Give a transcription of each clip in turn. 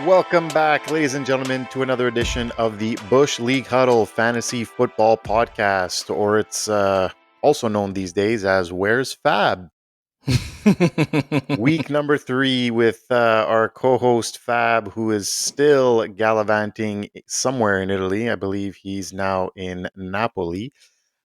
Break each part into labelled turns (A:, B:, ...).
A: Welcome back, ladies and gentlemen, to another edition of the Bush League Huddle Fantasy Football Podcast, or it's also known these days as Where's Fab? Week number 3 with our co-host Fab, who is still gallivanting somewhere in Italy. I believe he's now in Napoli.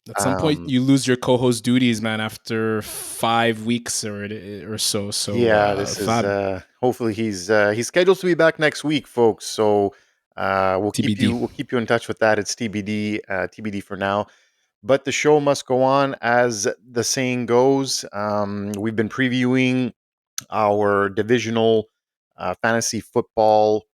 B: At some point, you lose your co-host duties, man, after 5 weeks or so. So
A: yeah, this is
B: Fab,
A: hopefully he's scheduled to be back next week, folks. So we'll keep
B: TBD.
A: you in touch with that. It's TBD for now. But the show must go on, as the saying goes. We've been previewing our divisional fantasy football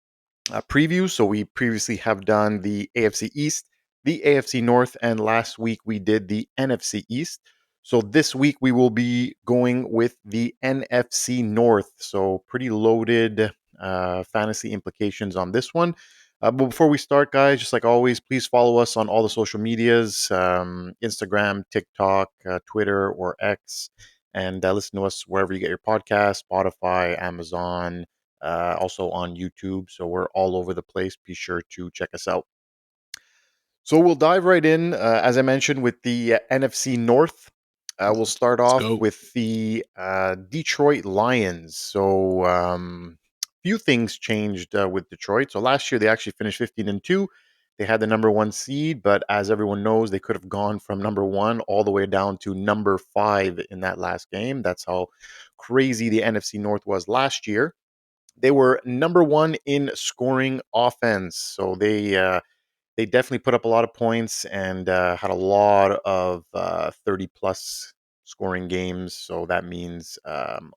A: preview. So we previously have done the AFC East, the AFC North, and last week we did the NFC East. So this week we will be going with the NFC North. So pretty loaded fantasy implications on this one. But before we start, guys, just like always, please follow us on all the social medias, Instagram, TikTok, Twitter, or X. And listen to us wherever you get your podcast, Spotify, Amazon, also on YouTube. So we're all over the place. Be sure to check us out. So we'll dive right in, as I mentioned, with the NFC North. We'll start
B: Let's
A: off
B: go.
A: with the Detroit Lions. So few things changed with Detroit. So last year they actually finished 15-2. They had the number 1 seed, but as everyone knows, they could have gone from number 1 all the way down to number 5 in that last game. That's how crazy the NFC North was last year. They were number 1 in scoring offense, so they definitely put up a lot of points and had a lot of 30 plus scoring games. So that means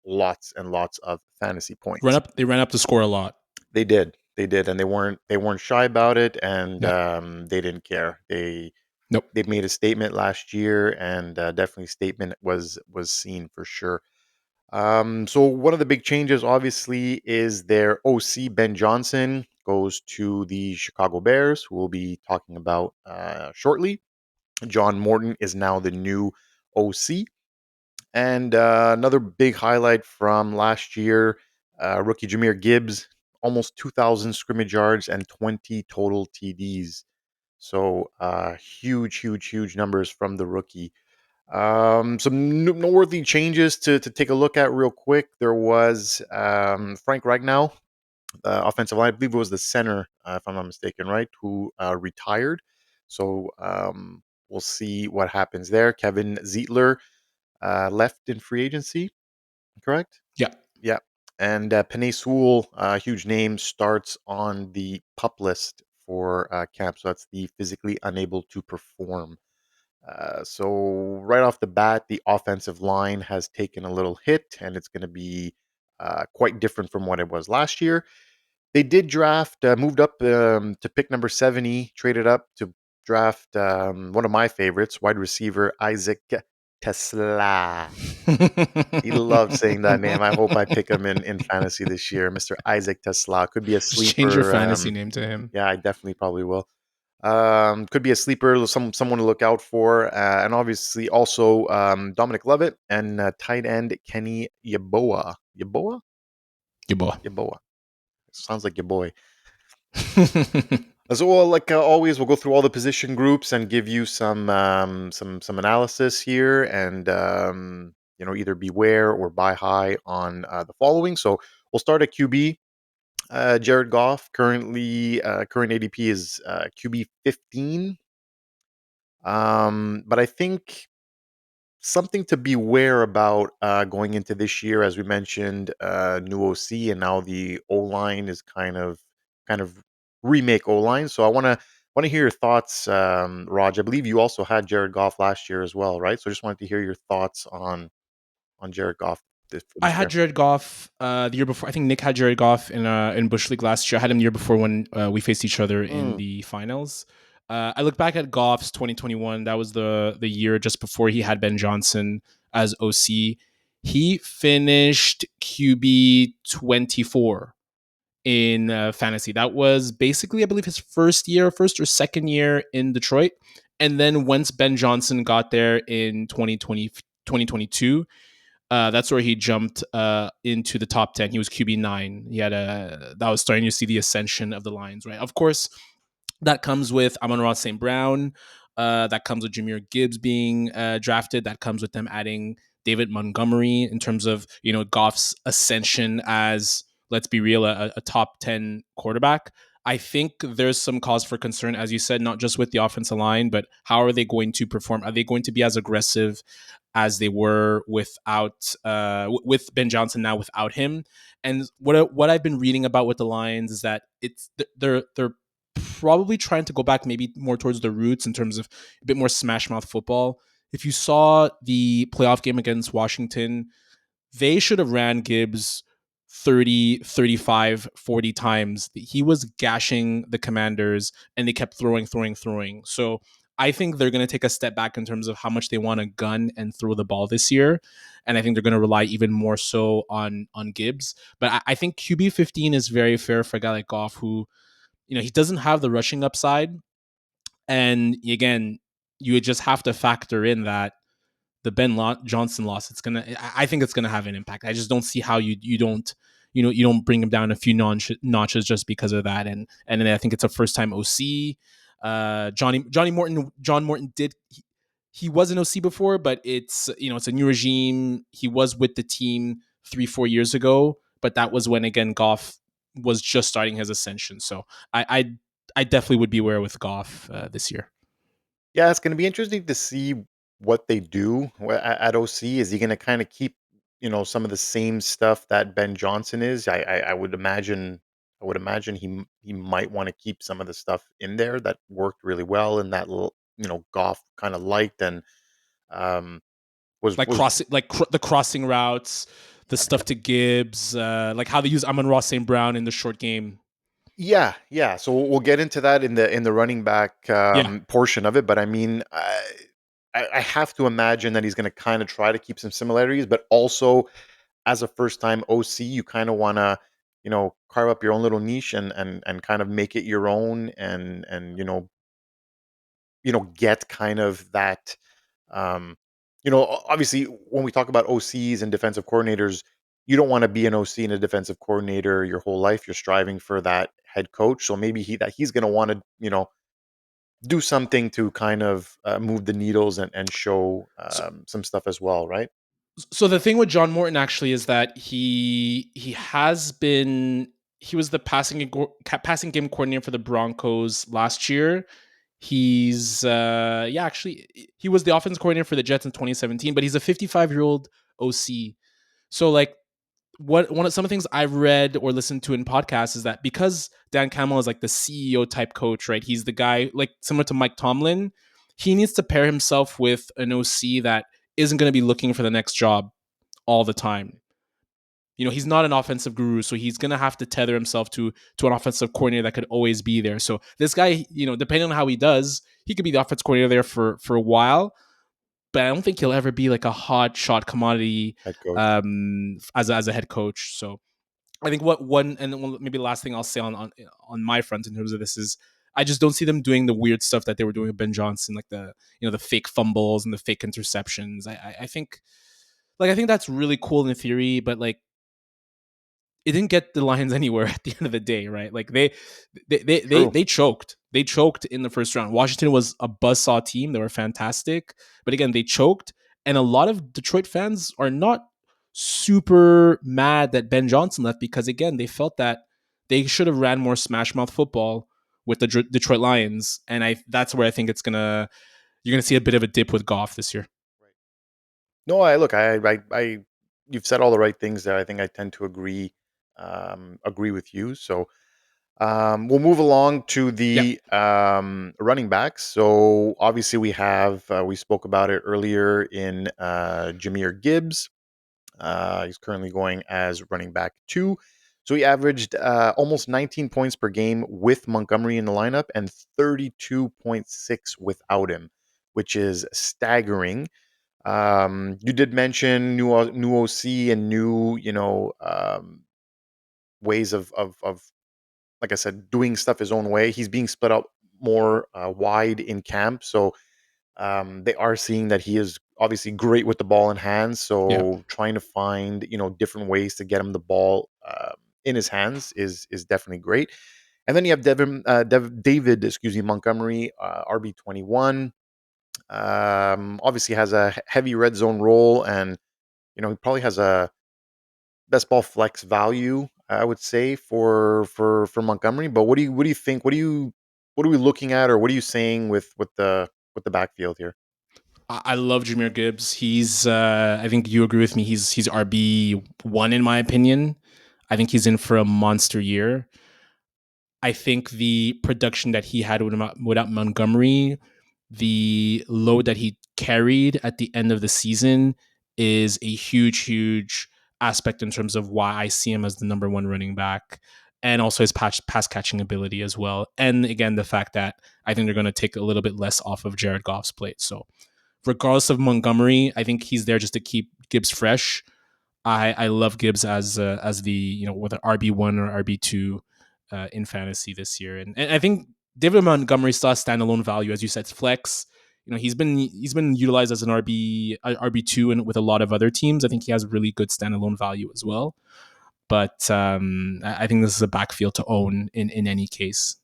A: lots and lots of fantasy points.
B: They ran up the score a lot.
A: They did, and they weren't shy about it, and
B: No,
A: they didn't care.
B: nope.
A: They made a statement last year, and definitely statement was seen for sure. So one of the big changes, obviously, is their OC Ben Johnson goes to the Chicago Bears, who we'll be talking about shortly. John Morton is now the new OC, and another big highlight from last year, rookie Jameer Gibbs, almost 2,000 scrimmage yards and 20 total TDs. So huge numbers from the rookie. Some noteworthy changes to take a look at real quick. There was Frank Ragnow, offensive line. I believe it was the center, if I'm not mistaken, right, who retired. So we'll see what happens there. Kevin Zietler left in free agency, correct?
B: Yeah.
A: Yeah. And Penei Sewell, huge name, starts on the pup list for camp. So that's the physically unable to perform. So right off the bat, the offensive line has taken a little hit, and it's going to be quite different from what it was last year. They did draft, moved up to pick number 70, traded up to draft one of my favorites, wide receiver Isaac Tesla. He loves saying that name. I hope I pick him in fantasy this year, Mr. Isaac Tesla. Could be a
B: Just change your
A: sleeper.
B: fantasy name to him.
A: Yeah, I definitely probably will. Could be a sleeper, someone to look out for, and obviously also Dominic Lovett and tight end Kenny Yeboah.
B: Your boy.
A: Yeboah. Sounds like your boy. As well, like always, we'll go through all the position groups and give you some analysis here, and either beware or buy high on the following. So we'll start at QB. Jared Goff current ADP is QB 15. But I think something to beware about going into this year, as we mentioned, new OC, and now the O line is kind of remake O line. So I want to hear your thoughts, Raj. I believe you also had Jared Goff last year as well, right? So I just wanted to hear your thoughts on Jared Goff for
B: I
A: this
B: had
A: year.
B: Jared Goff the year before. I think Nick had Jared Goff in Bush League last year. I had him the year before when we faced each other in
A: Mm,
B: the finals. I look back at Goff's 2021. That was the year just before he had Ben Johnson as OC. He finished QB 24 in fantasy. That was basically, I believe, his first or second year in Detroit. And then once Ben Johnson got there in 2022, That's where he jumped into the top 10. He was QB9. That was starting to see the ascension of the Lions, right? Of course, that comes with Amon-Ra St. Brown. That comes with Jameer Gibbs being drafted. That comes with them adding David Montgomery in terms of, Goff's ascension as, let's be real, a top 10 quarterback. I think there's some cause for concern, as you said, not just with the offensive line, but how are they going to perform? Are they going to be as aggressive as they were with Ben Johnson now without him? And what I've been reading about with the Lions is that they're probably trying to go back maybe more towards the roots in terms of a bit more smash mouth football. If you saw the playoff game against Washington, they should have ran Gibbs 30, 35, 40 times. He was gashing the Commanders and they kept throwing. So I think they're going to take a step back in terms of how much they want to gun and throw the ball this year. And I think they're going to rely even more so on Gibbs. But I think QB 15 is very fair for a guy like Goff, who, he doesn't have the rushing upside. And again, you would just have to factor in that the Johnson loss, I think it's gonna have an impact. I just don't see how you don't you don't bring him down a few notches just because of that. And then I think it's a first time OC. John Morton he was an OC before, but it's a new regime. He was with the team 3-4 years ago, but that was when again Goff was just starting his ascension. So I definitely would be aware with Goff this year.
A: Yeah, it's going to be interesting to see what they do at OC. Is he going to kind of keep, some of the same stuff that Ben Johnson is? I would imagine. He might want to keep some of the stuff in there that worked really well and that Goff kind of liked and um, was
B: The crossing routes, the stuff to Gibbs, like how they use Amon-Ra St. Brown in the short game.
A: Yeah, yeah. So we'll get into that in the running back
B: Yeah,
A: portion of it. But I mean, I have to imagine that he's going to kind of try to keep some similarities, but also as a first time OC, you kind of want to, carve up your own little niche and kind of make it your own and get kind of that obviously when we talk about OCs and defensive coordinators, you don't want to be an OC and a defensive coordinator your whole life. You're striving for that head coach. So maybe he's going to want to, do something to kind of move the needles and show
B: so,
A: some stuff as well, right?
B: so the thing with John Morton actually is that he was the passing game coordinator for the Broncos last year. He's actually he was the offense coordinator for the Jets in 2017, but he's a 55-year-old OC. So like one of some of the things I've read or listened to in podcasts is that because Dan Campbell is like the CEO type coach, right? He's the guy like similar to Mike Tomlin. He needs to pair himself with an OC that isn't going to be looking for the next job all the time. He's not an offensive guru, so he's going to have to tether himself to an offensive coordinator that could always be there. So this guy, depending on how he does, he could be the offensive coordinator there for a while, but I don't think he'll ever be like a hot shot commodity
A: Head coach.
B: as a head coach. So I think maybe the last thing I'll say on my front in terms of this is I just don't see them doing the weird stuff that they were doing with Ben Johnson, like the fake fumbles and the fake interceptions. I think that's really cool in theory, but like it didn't get the Lions anywhere at the end of the day, right? Like
A: True.
B: they choked. They choked in the first round. Washington was a buzzsaw team. They were fantastic. But again, they choked. And a lot of Detroit fans are not super mad that Ben Johnson left because again, they felt that they should have ran more smash mouth football with the Detroit Lions. And that's where I think you're gonna see a bit of a dip with Goff this year.
A: Right. No, I look, you've said all the right things there. I think I tend to agree with you. So we'll move along to
B: Yeah.
A: the running backs. So obviously we spoke about it earlier in Jameer Gibbs. He's currently going as running back 2. So he averaged almost 19 points per game with Montgomery in the lineup and 32.6 without him, which is staggering. You did mention new OC and new, ways of like I said, doing stuff his own way. He's being split out more wide in camp. So They are seeing that he is obviously great with the ball in hand,
B: Yeah.
A: so trying to find different ways to get him the ball in his hands is definitely great. And then you have David, excuse me, Montgomery, RB21. Obviously has a heavy red zone role, and he probably has a best ball flex value, I would say, for Montgomery. But what do you think? What are we looking at, or what are you saying with the backfield here?
B: I love Jameer Gibbs. He's I think you agree with me. He's RB1 in my opinion. I think he's in for a monster year. I think the production that he had without Montgomery, the load that he carried at the end of the season is a huge, huge aspect in terms of why I see him as the number one running back, and also his pass catching ability as well. And again, the fact that I think they're going to take a little bit less off of Jared Goff's plate. So regardless of Montgomery, I think he's there just to keep Gibbs fresh. I love Gibbs as the whether RB1 or RB2 in fantasy this year, and I think David Montgomery still has standalone value, as you said, flex. He's been utilized as an RB2 and with a lot of other teams. I think he has really good standalone value as well. But I think this is a backfield to own in any case.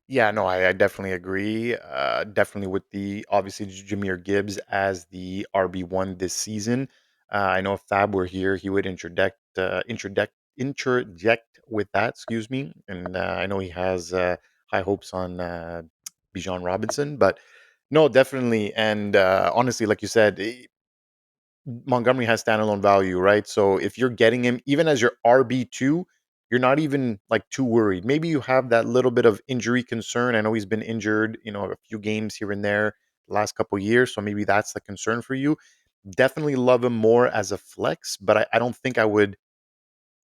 A: Yeah, no, I definitely agree. Definitely with the obviously Jameer Gibbs as the RB1 this season. I know if Fab were here, he would interject with that. Excuse me, and I know he has high hopes on Bijan Robinson, but no, definitely. And honestly, like you said, Montgomery has standalone value, right? So if you're getting him even as your RB2, you're not even like too worried. Maybe you have that little bit of injury concern. I know he's been injured, a few games here and there the last couple of years. So maybe that's the concern for you. Definitely love him more as a flex, but I don't think I would.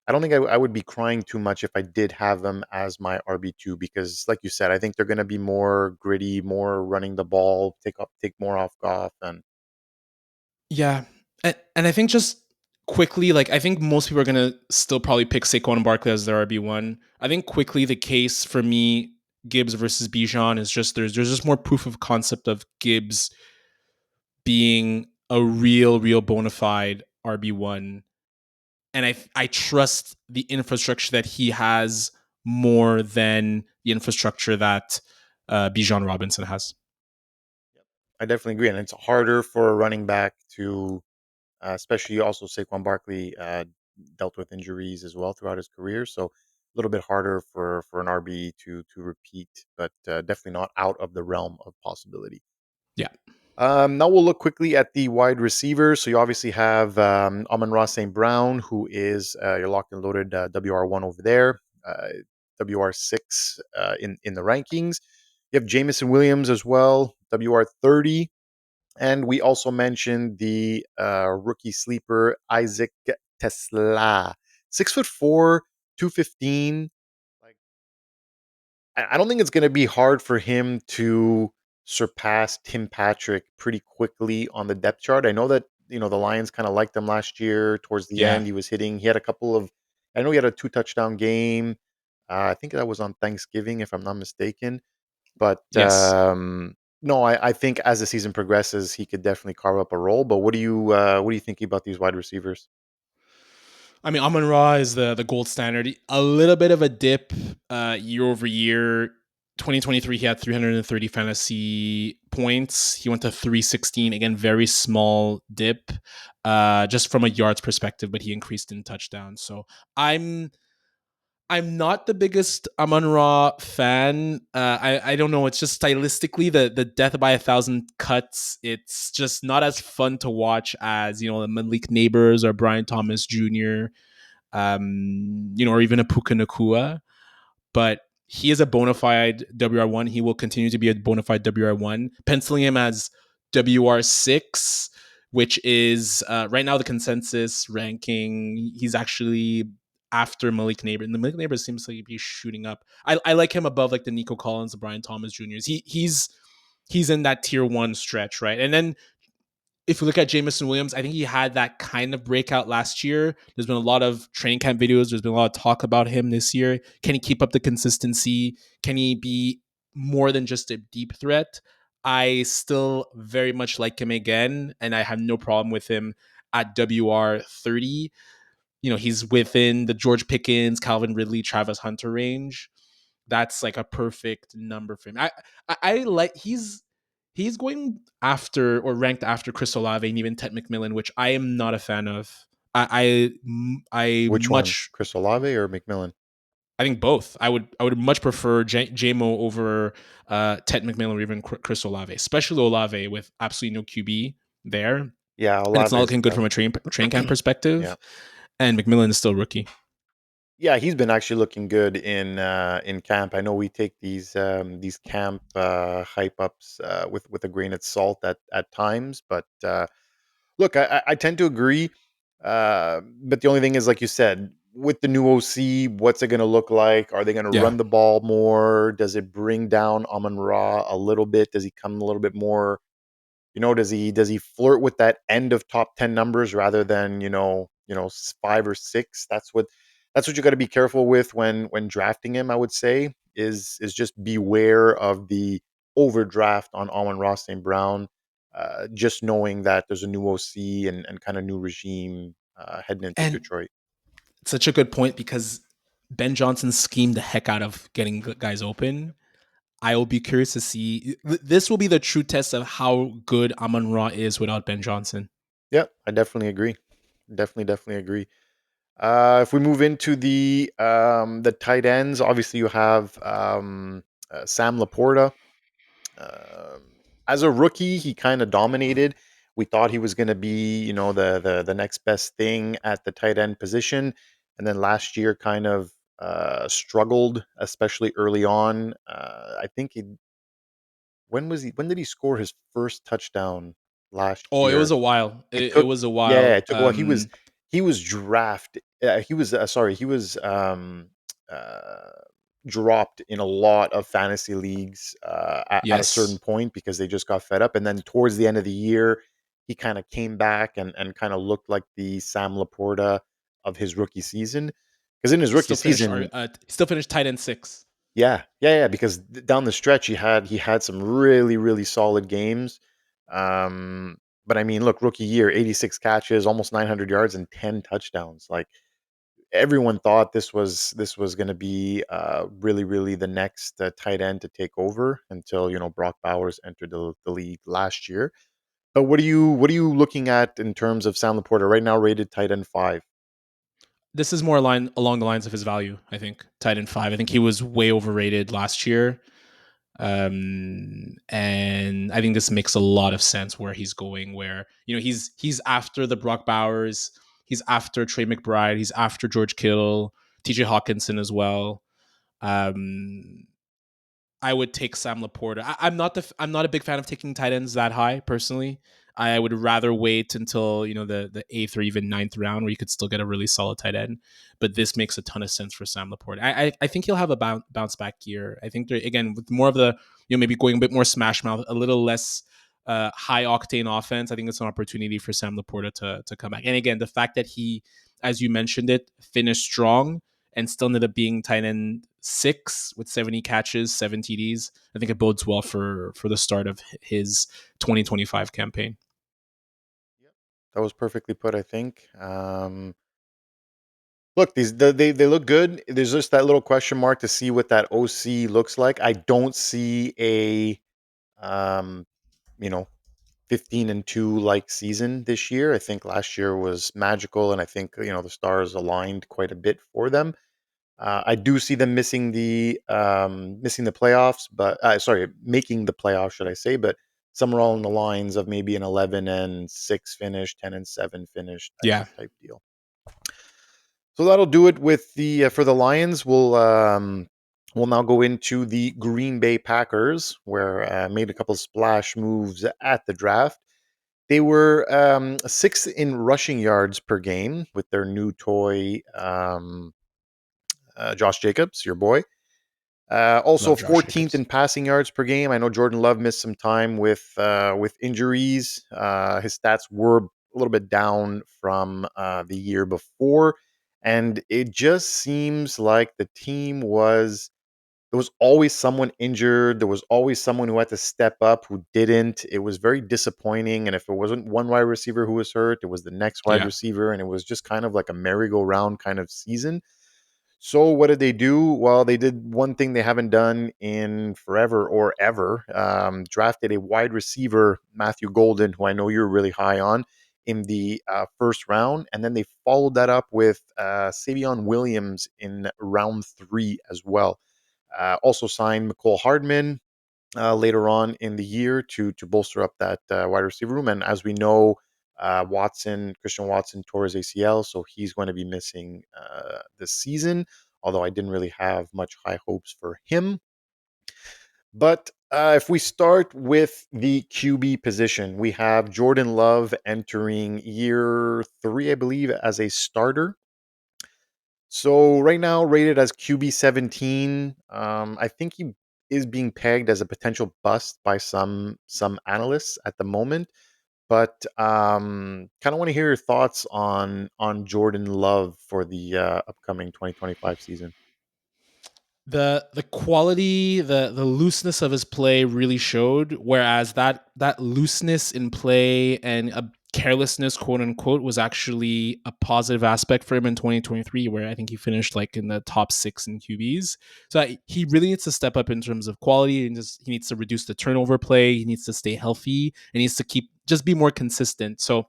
A: I don't think I would be crying too much if I did have him as my RB2 because, like you said, I think they're going to be more gritty, more running the ball, take more off Goff, and
B: Yeah, and I think just quickly, like I think most people are gonna still probably pick Saquon Barkley as their RB1. I think quickly the case for me, Gibbs versus Bijan is just there's just more proof of concept of Gibbs being a real bona fide RB1, and I trust the infrastructure that he has more than the infrastructure that Bijan Robinson has.
A: I definitely agree. And it's harder for a running back to especially also Saquon Barkley dealt with injuries as well throughout his career, so a little bit harder for an RB to repeat, but definitely not out of the realm of possibility.
B: Yeah.
A: Now we'll look quickly at the wide receivers. So you obviously have Amon-Ra St. Brown, who is your locked and loaded WR1 over there, WR6 in the rankings. You have Jamison Williams as well, WR30. And we also mentioned the rookie sleeper Isaac Tesla, 6'4", 215. Like I don't think it's going to be hard for him to surpass Tim Patrick pretty quickly on the depth chart. I know that the Lions kind of liked him last year. Towards the
B: Yeah.
A: end, he was hitting. He had a couple of. I know he had a 2 touchdown game. I think that was on Thanksgiving, if I'm not mistaken. But
B: Yes.
A: no, I think as the season progresses, he could definitely carve up a role. But what do you think about these wide receivers?
B: I mean, Amon-Ra is the gold standard. A little bit of a dip year over year. 2023, he had 330 fantasy points. He went to 316. Again, very small dip, just from a yards perspective, but he increased in touchdowns. So I'm I'm not the biggest Amon-Ra fan. I don't know. It's just stylistically the death by a thousand cuts. It's just not as fun to watch as the Malik Neighbors or Brian Thomas Jr. Or even a Puka Nakua. But he is a bona fide WR1. He will continue to be a bona fide WR1. Penciling him as WR6, which is right now the consensus ranking. He's actually after Malik Neighbor. And the Malik Neighbor seems to be shooting up. I like him above like the Nico Collins, the Brian Thomas Juniors. He's in that tier one stretch, right? And then if we look at Jameson Williams, I think he had that kind of breakout last year. There's been a lot of training camp videos. There's been a lot of talk about him this year. Can he keep up the consistency? Can he be more than just a deep threat? I still very much like him again, and I have no problem with him at WR 30. He's within the George Pickens, Calvin Ridley, Travis Hunter range. That's like a perfect number for him. I like he's going after or ranked after Chris Olave and even Ted McMillan, which I am not a fan of. I
A: Which one,
B: much
A: Chris Olave or McMillan?
B: I think both. I would much prefer JMO over Ted McMillan or even Chris Olave, especially Olave with absolutely no QB there,
A: Yeah,
B: and it's
A: Olave
B: not
A: is
B: looking good
A: tough.
B: from a train camp
A: Yeah.
B: perspective. And McMillan is still rookie.
A: Yeah, he's been actually looking good in camp. I know we take these camp hype ups with a grain of salt at times, but look, I tend to agree. But the only thing is, like you said, with the new OC, what's it going to look like? Are they going to
B: Yeah,
A: run the ball more? Does it bring down Amon-Ra a little bit? Does he come a little bit more? Does he flirt with that end of top 10 numbers rather than, 5 or 6? That's what you got to be careful with when drafting him, I would say, is just beware of the overdraft on Amon-Ra St. Brown. Just knowing that there's a new OC and kind of new regime heading into
B: and
A: Detroit.
B: it's such a good point because Ben Johnson schemed the heck out of getting guys open. I will be curious to see. This will be the true test of how good Amon Ra is without Ben Johnson.
A: Yeah, I definitely agree. Definitely agree. If we move into the tight ends, obviously you have Sam LaPorta. Um, as a rookie, he kind of dominated. We thought he was going to be, the next best thing at the tight end position, and then last year kind of struggled, especially early on. I think when did he score his first touchdown last
B: Oh, it was
A: year?
B: a while.
A: It
B: It
A: took
B: was a
A: Yeah,
B: while.
A: it took a while. He was drafted. He was sorry. He was uh, dropped in a lot of fantasy leagues at a certain
B: Yes,
A: point because they just got fed up. And then towards the end of the year, he kind of came back and kind of looked like the Sam Laporta of his rookie season. Because in his rookie season,
B: still finished tight end 6.
A: yeah, because down the stretch he had some really, really solid games. Um, but I mean, look, rookie year, 86 catches, almost 900 yards and 10 touchdowns. Like everyone thought this was going to be really, really the next tight end to take over until Brock Bowers entered the league last year. But what are you looking at in terms of Sam Laporta right now, rated tight end 5?
B: This is more along the lines of his value. I think tight end 5. I think he was way overrated last year. And I think this makes a lot of sense where he's going. Where he's after the Brock Bowers, he's after Trey McBride, he's after George Kittle, TJ Hockenson as well. Um, I would take Sam Laporta. I'm not a big fan of taking tight ends that high personally. I would rather wait until the eighth or even ninth round where you could still get a really solid tight end. But this makes a ton of sense for Sam Laporta. I think he'll have a bounce back year. I think they're again with more of the maybe going a bit more smash mouth, a little less high octane offense. I think it's an opportunity for Sam Laporta to come back. And again, the fact that he, as you mentioned it, finished strong and still ended up being tight end 6 with 70 catches, 7 TDs. I think it bodes well for the start of his 2025 campaign.
A: Yep. That was perfectly put, I think. Look, they look good. There's just that little question mark to see what that OC looks like. I don't see a um, you know, 15-2 like season this year. I think last year was magical, and I think the stars aligned quite a bit for them. I do see them missing the playoffs, but sorry, making the playoffs, should I say? But somewhere along the lines of maybe an 11-6 finish, 10-7 finish
B: Yeah,
A: type deal. So that'll do it with the for the Lions. We'll now go into the Green Bay Packers, where made a couple splash moves at the draft. They were sixth in rushing yards per game with their new toy, Josh Jacobs, your boy. Also
B: love Josh
A: 14th
B: Jacobs.
A: in passing yards per game. I know Jordan Love missed some time with injuries. His stats were a little bit down from the year before, and it just seems like the team was there was always someone injured. There was always someone who had to step up who didn't. It was very disappointing. And if it wasn't one wide receiver who was hurt, it was the next wide
B: Yeah.
A: receiver. And it was just kind of like a merry-go-round kind of season. So what did they do? Well, they did one thing they haven't done in forever or ever. Drafted a wide receiver, Matthew Golden, who I know you're really high on, in the first round, and then they followed that up with Savion Williams in round 3 as well. Also signed McCole Hardman later on in the year to bolster up that wide receiver room. And as we know, Christian Watson tore his ACL, so he's going to be missing this season. Although I didn't really have much high hopes for him. But if we start with the QB position, we have Jordan Love entering year 3, I believe, as a starter. So right now, rated as QB 17, I think he is being pegged as a potential bust by some analysts at the moment. But kind of want to hear your thoughts on Jordan Love for the upcoming 2025 season.
B: The quality, the looseness of his play really showed, whereas that looseness in play and a carelessness, quote unquote, was actually a positive aspect for him in 2023, where I think he finished like in the top 6 in QBs. So he really needs to step up in terms of quality, and he needs to reduce the turnover play, he needs to stay healthy, and he needs to just be more consistent. So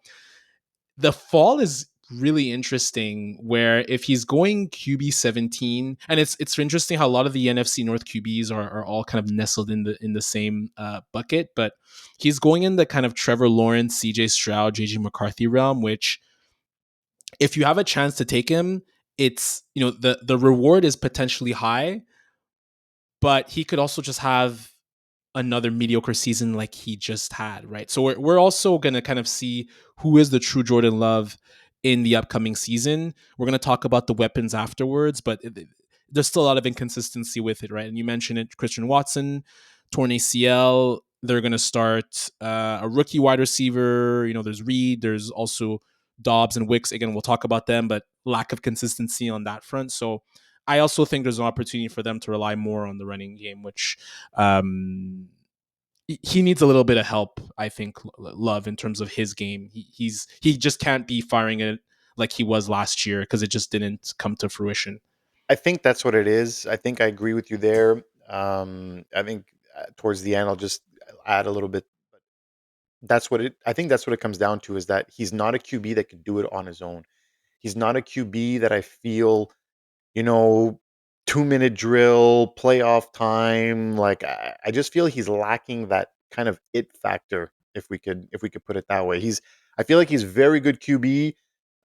B: the fall is really interesting, where if he's going QB 17, and it's interesting how a lot of the NFC North QBs are all kind of nestled in the same bucket, but he's going in the kind of Trevor Lawrence, CJ Stroud, JJ McCarthy realm, which if you have a chance to take him, it's, the reward is potentially high, but he could also just have another mediocre season like he just had, right? So we're also going to kind of see who is the true Jordan Love in the upcoming season. We're going to talk about the weapons afterwards, but there's still a lot of inconsistency with it, right? And you mentioned it, Christian Watson, torn ACL. They're going to start a rookie wide receiver. There's Reed. There's also Dobbs and Wicks. Again, we'll talk about them, but lack of consistency on that front. So I also think there's an opportunity for them to rely more on the running game, which he needs a little bit of help. I think Love, in terms of his game, he just can't be firing it like he was last year, because it just didn't come to fruition.
A: I think that's what it is. I think I agree with you there. I think towards the end, I'll just add a little bit. That's what it. I think that's what it comes down to, is that he's not a QB that could do it on his own. He's not a QB that I feel, you know, 2-minute drill, playoff time. Like I just feel he's lacking that kind of it factor, if we could put it that way. I feel like he's very good QB.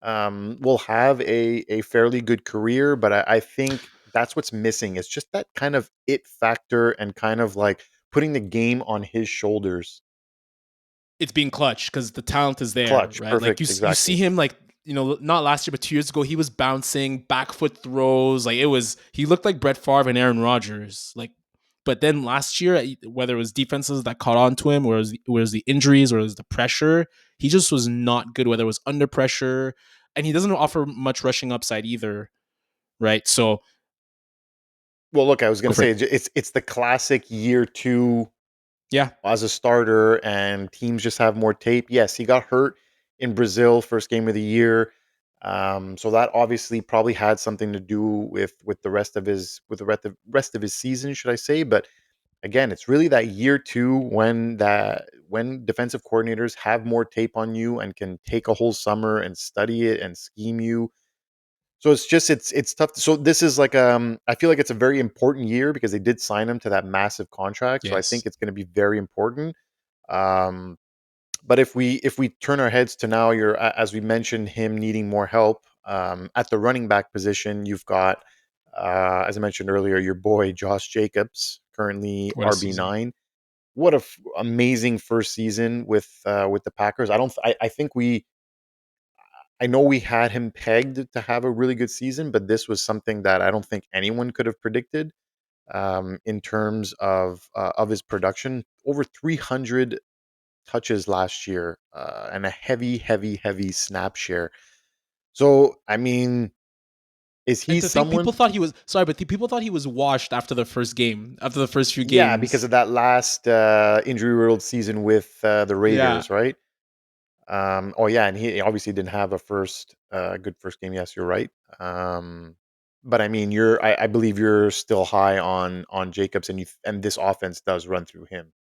A: Will have a fairly good career, but I think that's what's missing. It's just that kind of it factor and kind of like putting the game on his shoulders.
B: It's being clutch because the talent is there,
A: Clutch,
B: right? Like
A: perfect,
B: you see
A: exactly.
B: him, like, not last year but 2 years ago, he was bouncing back foot throws, like he looked like Brett Favre and Aaron Rodgers, like. But then last year, whether it was defenses that caught on to him, or it was the injuries, or it was the pressure, he just was not good. Whether it was under pressure, and he doesn't offer much rushing upside either, right? So
A: Well, look, I was going
B: go
A: to
B: for
A: say
B: it.
A: it's the classic year 2
B: Yeah,
A: as a starter, and teams just have more tape. Yes, he got hurt in Brazil first game of the year. So that obviously probably had something to do with the rest of his season, should I say? But again, it's really that year 2 when defensive coordinators have more tape on you and can take a whole summer and study it and scheme you. So it's tough. So this is like I feel like it's a very important year because they did sign him to that massive contract. So I think
B: yes,
A: it's going to be very important. Um, but if we turn our heads to now, as we mentioned, him needing more help at the running back position. You've got, as I mentioned earlier, your boy Josh Jacobs, currently
B: what a season.
A: RB9. What a amazing first season with the Packers. I don't. I think I know we had him pegged to have a really good season, but this was something that I don't think anyone could have predicted in terms of his production. Over 300 touches last year and a heavy, heavy, heavy snap share. So, I mean, Is
B: And
A: he
B: to think
A: someone?
B: people thought he was sorry, but people thought he was washed after the first game, after the first few
A: Yeah, because
B: games.
A: of that last injury-riddled season with the
B: Yeah,
A: Raiders, right? Oh yeah, and he obviously didn't have a good first game. Yes, you're right. Um, but I mean, I believe you're still high on Jacobs, and this offense does run through him.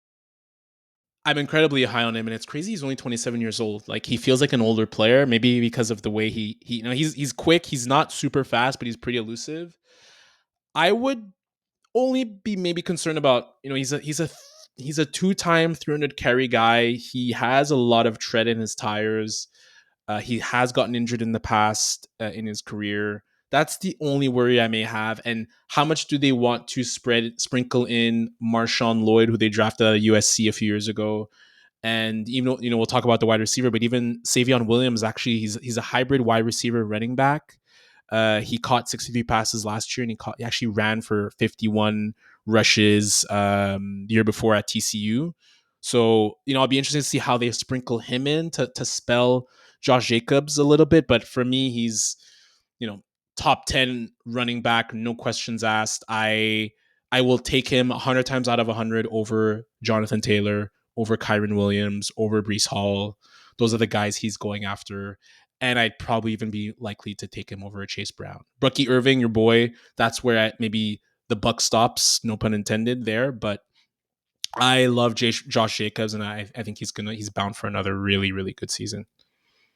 B: I'm incredibly high on him, and it's crazy. He's only 27 years old. Like he feels like an older player, maybe because of the way he he's quick. He's not super fast, but he's pretty elusive. I would only be maybe concerned about he's a two-time 300 carry guy. He has a lot of tread in his tires. He has gotten injured in the past in his career. That's the only worry I may have. And how much do they want to sprinkle in Marshawn Lloyd, who they drafted out of USC a few years ago? And even though, we'll talk about the wide receiver, but even Savion Williams, actually, he's a hybrid wide receiver running back. He caught 63 passes last year, and he actually ran for 51 rushes the year before at TCU. So I'll be interested to see how they sprinkle him in to spell Josh Jacobs a little bit. But for me, he's you know top 10 running back, no questions asked. I will take him 100 times out of 100 over Jonathan Taylor, over Kyron Williams, over Brees Hall. Those are the guys he's going after. And I'd probably even be likely to take him over a Chase Brown. Bucky Irving, your boy, that's where maybe the buck stops, no pun intended there. But I love Josh Jacobs, and I think he's bound for another really, really good season.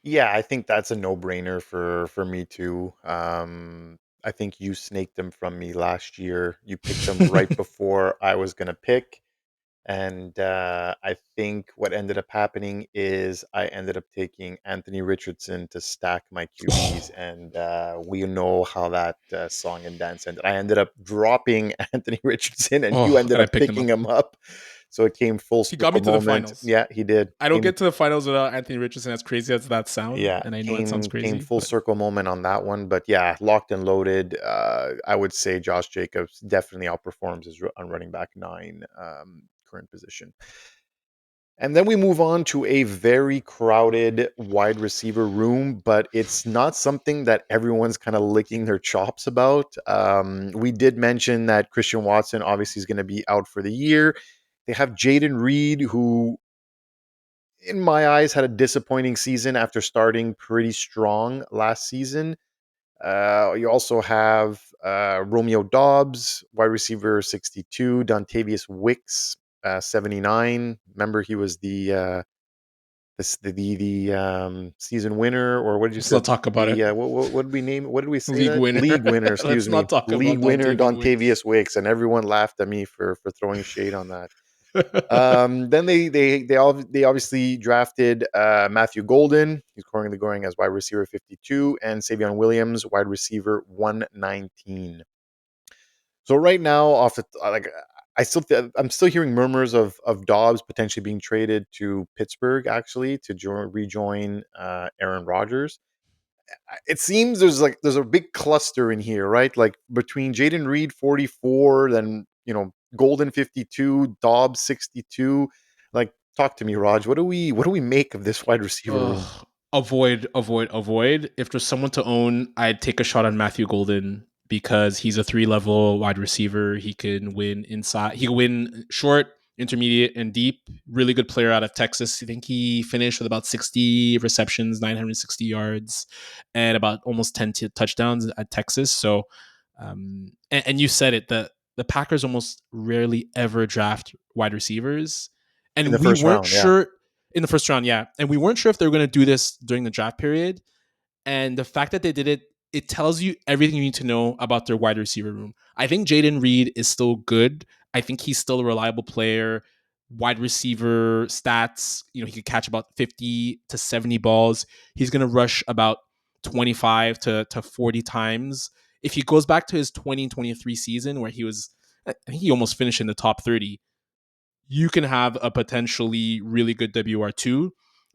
A: Yeah, I think that's a no-brainer for me too. I think you snaked him from me last year. You picked him right before I was gonna pick. And I think what ended up happening is I ended up taking Anthony Richardson to stack my QBs, and we know how that song and dance ended. I ended up dropping Anthony Richardson, and you ended
B: And I
A: up
B: picked him
A: picking
B: up.
A: him up. So it came full
B: He got me
A: circle
B: to the
A: moment.
B: finals.
A: Yeah, he did.
B: I don't get to the finals without Anthony Richardson, as crazy as that sound,
A: Yeah,
B: and I know it sounds
A: came
B: crazy,
A: full
B: but
A: circle moment on that one. But yeah, locked and loaded. I would say Josh Jacobs definitely outperforms his on running back nine current position. And then we move on to a very crowded wide receiver room, but it's not something that everyone's kind of licking their chops about. We did mention that Christian Watson obviously is going to be out for the year. They have Jaden Reed, who, in my eyes, had a disappointing season after starting pretty strong last season. You also have Romeo Dobbs, wide receiver 62, Dontavius Wicks, 79. Remember, he was the season winner, or what did you
B: let's
A: say?
B: not talk about it.
A: What did we name it? What did we say
B: League
A: that?
B: winner.
A: League winner, excuse
B: Let's
A: me.
B: not talk
A: League
B: about
A: winner
B: Dontavian Wicks.
A: Dontavius Wicks, and everyone laughed at me for throwing shade on that. Then they obviously drafted Matthew Golden. He's currently going as wide receiver 52, and Savion Williams, wide receiver 119. So right now, off the like, I'm still hearing murmurs of Dobbs potentially being traded to Pittsburgh, actually to rejoin Aaron Rodgers. It seems there's a big cluster in here, right? Like between Jaden Reed 44, then Golden 52, Dobbs 62. Like, talk to me, Raj. What do we make of this wide receiver room?
B: Avoid, avoid, avoid. If there's someone to own, I'd take a shot on Matthew Golden because he's a 3-level wide receiver. He can win inside. He can win short, intermediate, and deep. Really good player out of Texas. I think he finished with about 60 receptions, 960 yards, and about almost 10 touchdowns at Texas. So, and you said it, the Packers almost rarely ever draft wide receivers,
A: In the
B: and we
A: first
B: weren't
A: round, yeah.
B: sure in the first round, yeah. And we weren't sure if they were going to do this during the draft period. And the fact that they did it, it tells you everything you need to know about their wide receiver room. I think Jaden Reed is still good. I think he's still a reliable player. Wide receiver stats, he could catch about 50 to 70 balls. He's going to rush about 25 to 40 times. If he goes back to his 2023 season where I think he almost finished in the top 30, you can have a potentially really good WR2,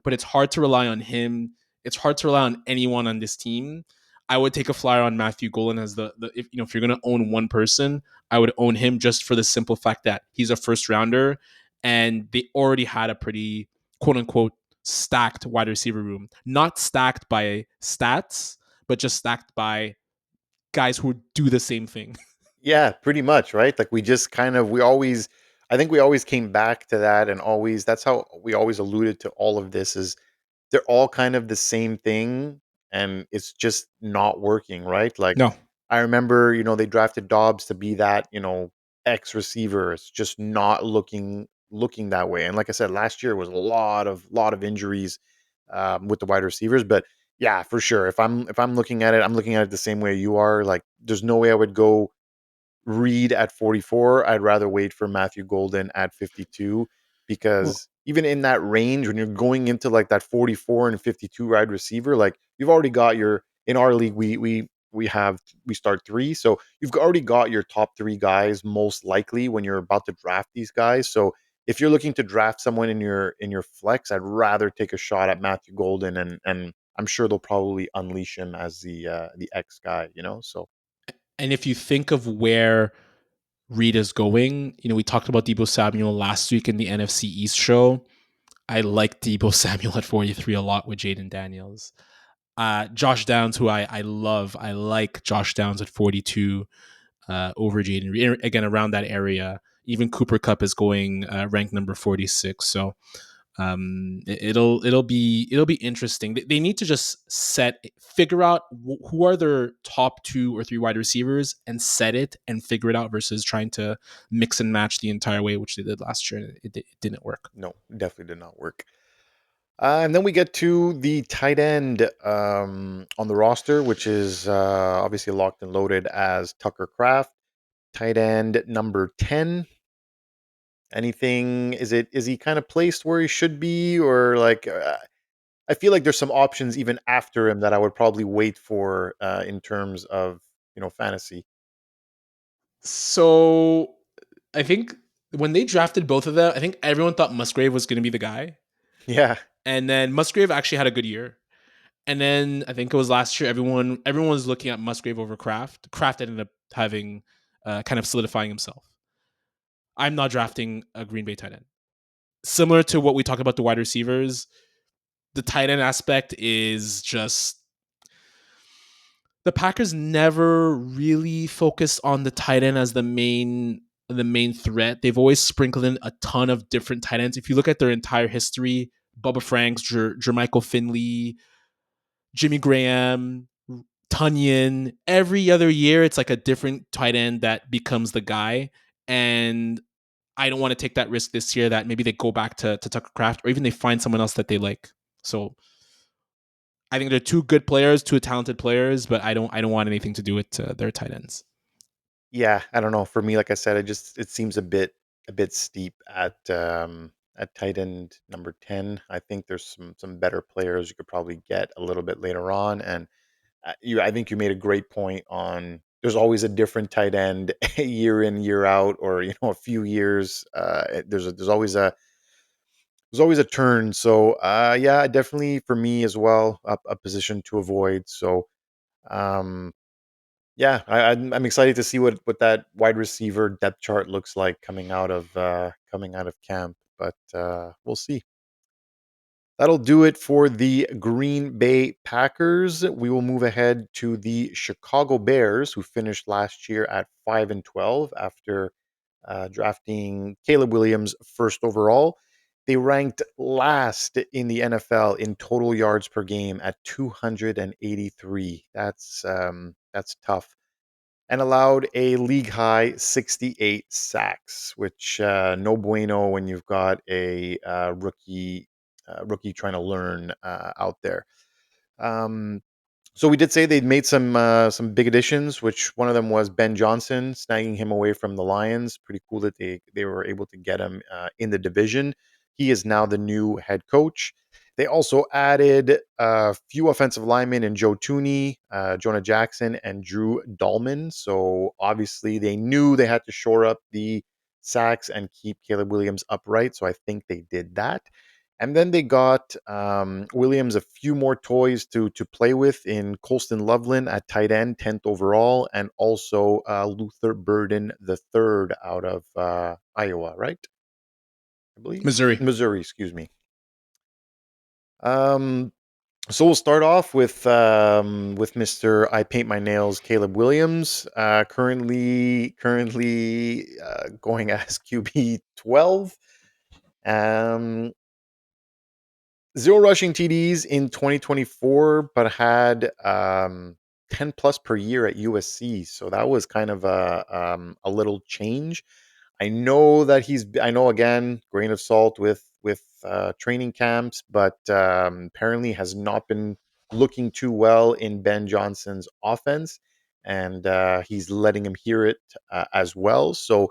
B: but it's hard to rely on him. It's hard to rely on anyone on this team. I would take a flyer on Matthew Golan as the if you're going to own one person, I would own him just for the simple fact that he's a first rounder and they already had a pretty quote unquote stacked wide receiver room. Not stacked by stats, but just stacked by guys who do the same thing.
A: Yeah, pretty much, right? Like we just kind of we always I think we always came back to that and always that's how we always alluded to all of this is they're all kind of the same thing and it's just not working, right? Like
B: No.
A: I remember, they drafted Dobbs to be that, X receiver. It's just not looking that way. And like I said, last year was a lot of injuries with the wide receivers, but yeah, for sure. If I'm looking at it, I'm looking at it the same way you are. Like there's no way I would go Reed at 44. I'd rather wait for Matthew Golden at 52
B: Well,
A: because even in that range, when you're going into like that 44 and 52 wide receiver, like you've already got your in our league, we start three. So you've already got your top three guys most likely when you're about to draft these guys. So if you're looking to draft someone in your flex, I'd rather take a shot at Matthew Golden and I'm sure they'll probably unleash him as the X guy. So
B: and if you think of where Reed is going, we talked about Debo Samuel last week in the NFC East show. I like Debo Samuel at 43 a lot with Jaden Daniels. Josh Downs, who I love, I like Josh Downs at 42 over Jaden Reed. Again, around that area. Even Cooper Cup is going ranked number 46. So it'll be interesting. They need to just figure out who are their top 2 or 3 wide receivers and set it and figure it out versus trying to mix and match the entire way, which they did last year. And it didn't work.
A: no, definitely did not work. And then we get to the tight end on the roster, which is obviously locked and loaded as Tucker Craft, tight end number 10. Anything? Is he kind of placed where he should be, or like I feel like there's some options even after him that I would probably wait for in terms of fantasy.
B: So I think when they drafted both of them, I think everyone thought Musgrave was going to be the guy.
A: Yeah,
B: And then Musgrave actually had a good year. And then I think it was last year, everyone was looking at Musgrave over Kraft. Kraft ended up having kind of solidifying himself. I'm not drafting a Green Bay tight end. Similar to what we talked about the wide receivers, the tight end aspect is just the Packers never really focused on the tight end as the main threat. They've always sprinkled in a ton of different tight ends. If you look at their entire history, Bubba Franks, Jermichael Finley, Jimmy Graham, Tunyon, every other year it's like a different tight end that becomes the guy. And I don't want to take that risk this year that maybe they go back to Tucker Craft or even they find someone else that they like. So I think they're two good players, two talented players, but I don't want anything to do with their tight ends.
A: yeah. I don't know. For me, like I said, it seems a bit steep at tight end number 10. I think there's some better players you could probably get a little bit later on. And I think you made a great point on. There's always a different tight end year in year out, or a few years. There's always a turn. So yeah, definitely for me as well, a position to avoid. So um, yeah, I'm excited to see what that wide receiver depth chart looks like coming out of camp. But we'll see. That'll do it for the Green Bay Packers. We will move ahead to the Chicago Bears, who finished last year at 5-12 after drafting Caleb Williams first overall. They ranked last in the NFL in total yards per game at 283. That's tough, and allowed a league high 68 sacks, which no bueno when you've got a rookie trying to learn out there. Um, so we did say they'd made some big additions, which one of them was Ben Johnson, snagging him away from the Lions. Pretty cool that they were able to get him in the division. He is now the new head coach. They also added a few offensive linemen in Joe Tooney, Jonah Jackson, and Drew Dahlman. So obviously they knew they had to shore up the sacks and keep Caleb Williams upright. So I think they did that. And then they got Williams a few more toys to play with in Colston Loveland at tight end, 10th overall, and also Luther Burden the third out of Iowa, right? I believe
B: Missouri.
A: Missouri. Excuse me. Um, So we'll start off with Mr. I paint my nails, Caleb Williams, currently going as QB 12. Um, Zero rushing TDs in 2024, but had 10 plus per year at USC. So that was kind of a little change. I know again, grain of salt with training camps, but apparently has not been looking too well in Ben Johnson's offense, and he's letting him hear it as well. So,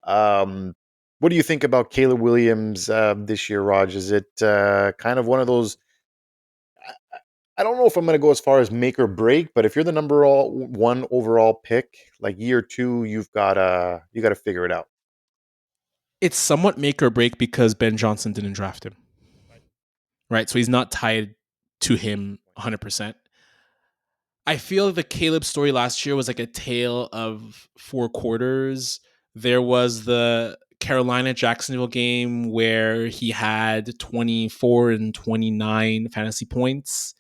A: um, what do you think about Caleb Williams this year, Raj? Is it kind of one of those? I don't know if I'm going to go as far as make or break, but if you're the one overall pick, like year two, you gotta figure it out.
B: It's somewhat make or break because Ben Johnson didn't draft him, right? So he's not tied to him 100%. I feel the Caleb story last year was like a tale of four quarters. There was the Carolina Jacksonville game where he had 24 and 29 fantasy points,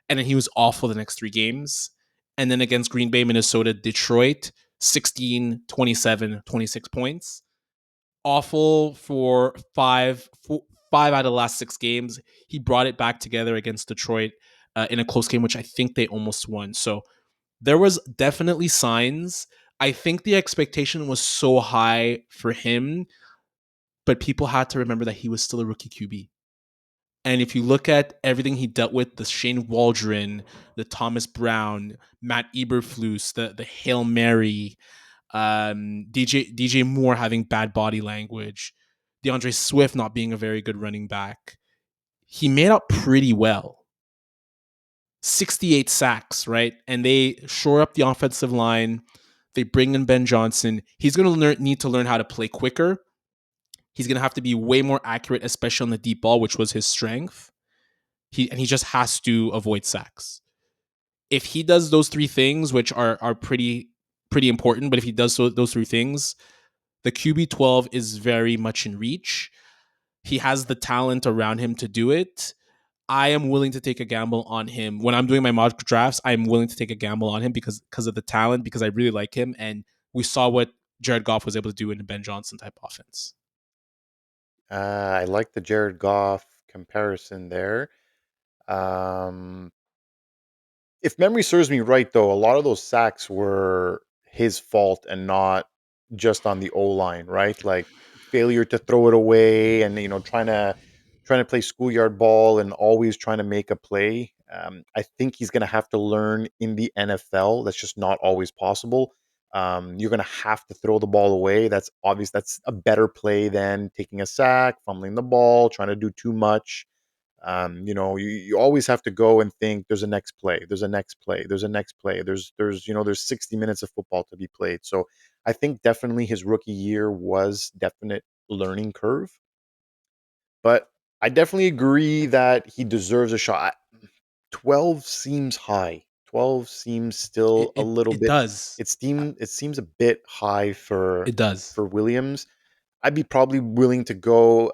B: and then he was awful the next three games. And then against Green Bay, Minnesota, Detroit, 16, 27, 26 points. Awful for five out of the last six games. He brought it back together against Detroit in a close game, which I think they almost won. So there was definitely signs. I think the expectation was so high for him, but people had to remember that he was still a rookie QB. And if you look at everything he dealt with, the Shane Waldron, the Thomas Brown, Matt Eberflus, the Hail Mary, DJ Moore having bad body language, DeAndre Swift not being a very good running back, he made out pretty well. 68 sacks, right? And they shore up the offensive line. They bring in Ben Johnson. He's going to need to learn how to play quicker. He's going to have to be way more accurate, especially on the deep ball, which was his strength. He just has to avoid sacks. If he does those three things, which are pretty important, but if he does those three things, the QB 12 is very much in reach. He has the talent around him to do it. I am willing to take a gamble on him. When I'm doing my mock drafts, I'm willing to take a gamble on him because of the talent, because I really like him. And we saw what Jared Goff was able to do in a Ben Johnson type offense.
A: I like the Jared Goff comparison there. Um, if memory serves me right, though, a lot of those sacks were his fault and not just on the O line, right? Like failure to throw it away, and trying to play schoolyard ball and always trying to make a play. I think he's going to have to learn in the NFL. That's just not always possible. You're going to have to throw the ball away. That's obvious. That's a better play than taking a sack, fumbling the ball, trying to do too much. You always have to go and think there's a next play, there's a next play, there's a next play. There's 60 minutes of football to be played. So I think definitely his rookie year was definite learning curve. But I definitely agree that he deserves a shot. 12 seems high. 12 seems
B: It
A: still a
B: it,
A: little
B: it
A: bit
B: does.
A: it seems a bit high
B: It does.
A: for Williams. I'd be probably willing to go,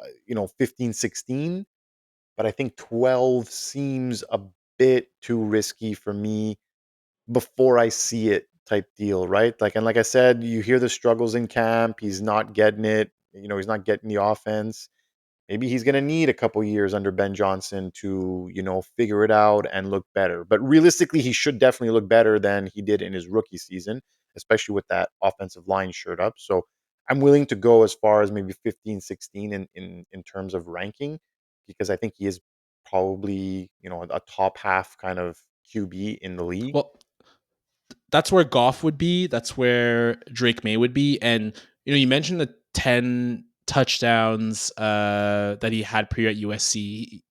A: 15, 16, but I think 12 seems a bit too risky for me before I see it type deal, right? Like I said, you hear the struggles in camp, he's not getting it, he's not getting the offense. Maybe he's going to need a couple years under Ben Johnson to, figure it out and look better. But realistically, he should definitely look better than he did in his rookie season, especially with that offensive line shirt up. So I'm willing to go as far as maybe 15, 16 in terms of ranking, because I think he is probably, a top half kind of QB in the league.
B: Well, that's where Goff would be. That's where Drake May would be. And you mentioned the 10 touchdowns that he had pre at USC.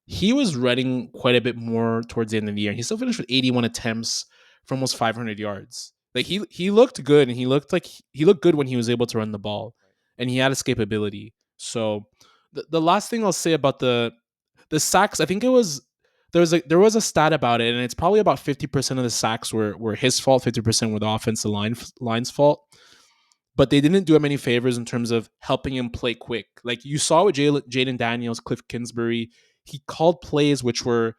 B: He was running quite a bit more towards the end of the year. He still finished with 81 attempts for almost 500 yards. Like he looked good, and he looked good when he was able to run the ball, and he had escapability. So the last thing I'll say about the sacks, I think it was there was a stat about it, and it's probably about 50% of the sacks were his fault, 50% were the offensive line's fault. But they didn't do him any favors in terms of helping him play quick. Like you saw with Jaden Daniels, Cliff Kingsbury, he called plays which were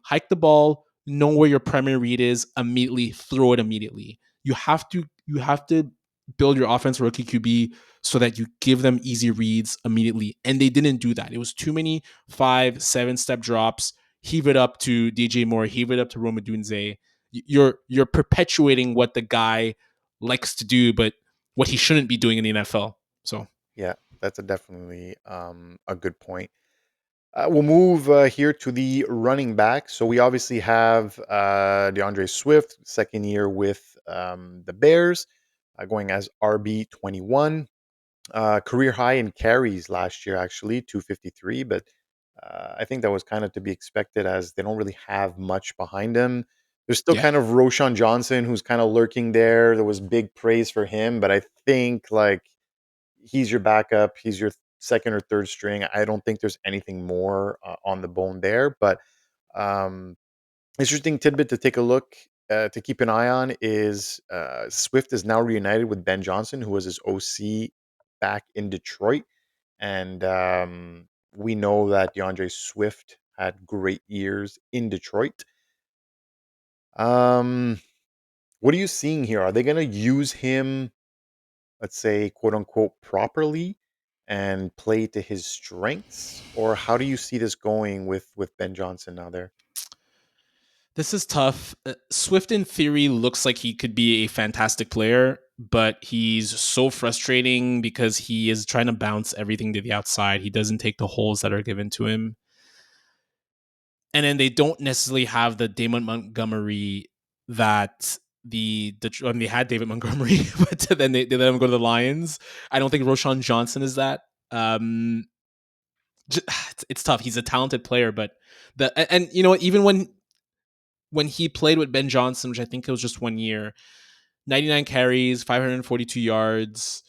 B: hike the ball, know where your primary read is immediately, throw it immediately. You have to build your offense rookie QB so that you give them easy reads immediately. And they didn't do that. It was too many 5-7 step drops. Heave it up to DJ Moore, heave it up to Roma Dunze. You're perpetuating what the guy likes to do, but what he shouldn't be doing in the NFL. So
A: Yeah, that's definitely a good point. We'll move here to the running back. So we obviously have DeAndre Swift, second year with the Bears, going as RB21. Career high in carries last year, actually, 253. But I think that was kind of to be expected as they don't really have much behind him. There's still
B: yeah,
A: kind of Roshan Johnson who's kind of lurking there. There was big praise for him, but I think like he's your backup. He's your second or third string. I don't think there's anything more on the bone there. But um, interesting tidbit to take a look to keep an eye on is Swift is now reunited with Ben Johnson, who was his OC back in Detroit, and we know that DeAndre Swift had great years in Detroit. Um, what are you seeing here? Are they going to use him, let's say, quote unquote, properly and play to his strengths, or how do you see this going with Ben Johnson now there?
B: this is tough. Swift, in theory, looks like he could be a fantastic player, but he's so frustrating because he is trying to bounce everything to the outside. He doesn't take the holes that are given to him. And then they don't necessarily have the Damon Montgomery that when they had David Montgomery, but then they let him go to the Lions. I don't think Roshan Johnson is that. Um, it's tough. He's a talented player, but and even when he played with Ben Johnson, which I think it was just 1 year, 99 carries, 542 yards,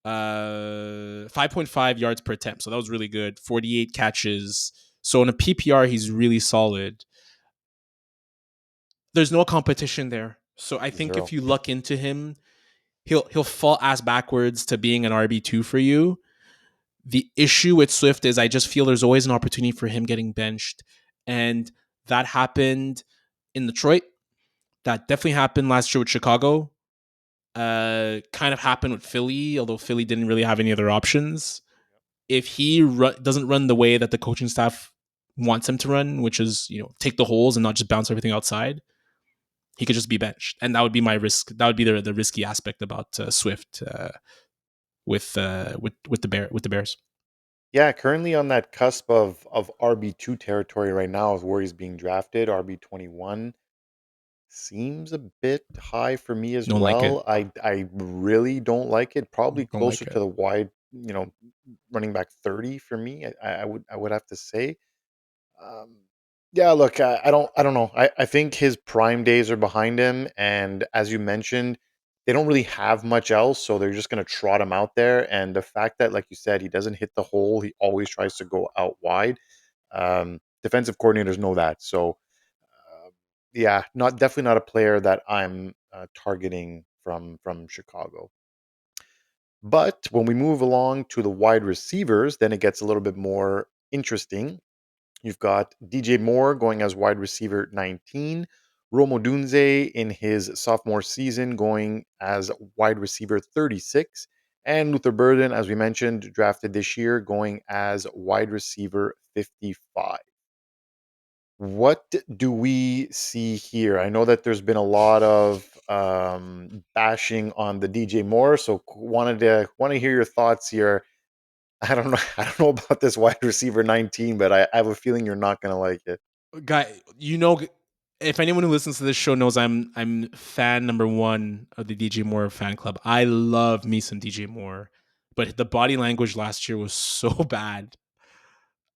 B: 5.5 yards per attempt. So that was really good. 48 catches. So in a PPR, he's really solid. There's no competition there. So I think if
A: Zero.
B: you luck into him, he'll fall ass backwards to being an RB2 for you. The issue with Swift is I just feel there's always an opportunity for him getting benched. And that happened in Detroit. That definitely happened last year with Chicago. Kind of happened with Philly, although Philly didn't really have any other options. If he doesn't run the way that the coaching staff wants him to run, which is take the holes and not just bounce everything outside, he could just be benched, and that would be my risk. That would be the risky aspect about Swift with the Bears.
A: Yeah, currently on that cusp of RB2 territory right now is where he's being drafted. RB21 seems a bit high for me as
B: Don't like it.
A: well. I really don't like it. Probably
B: Don't
A: closer
B: like
A: to
B: it.
A: the wide, running back 30 for me. I would have to say. Um, yeah, look, I don't know. I think his prime days are behind him, and as you mentioned, they don't really have much else, so they're just going to trot him out there. And the fact that, like you said, he doesn't hit the hole, he always tries to go out wide. Defensive coordinators know that, so yeah, not definitely not a player that I'm targeting from Chicago. But when we move along to the wide receivers, then it gets a little bit more interesting. You've got DJ Moore going as wide receiver 19, Romo Dunze in his sophomore season going as wide receiver 36, and Luther Burden, as we mentioned, drafted this year going as wide receiver 55. What do we see here? I know that there's been a lot of bashing on the DJ Moore, so want to hear your thoughts here. I don't know. I don't know about this wide receiver 19, but I have a feeling you're not going to like it.
B: Guy, if anyone who listens to this show knows I'm fan number one of the DJ Moore fan club. I love me some DJ Moore, but the body language last year was so bad.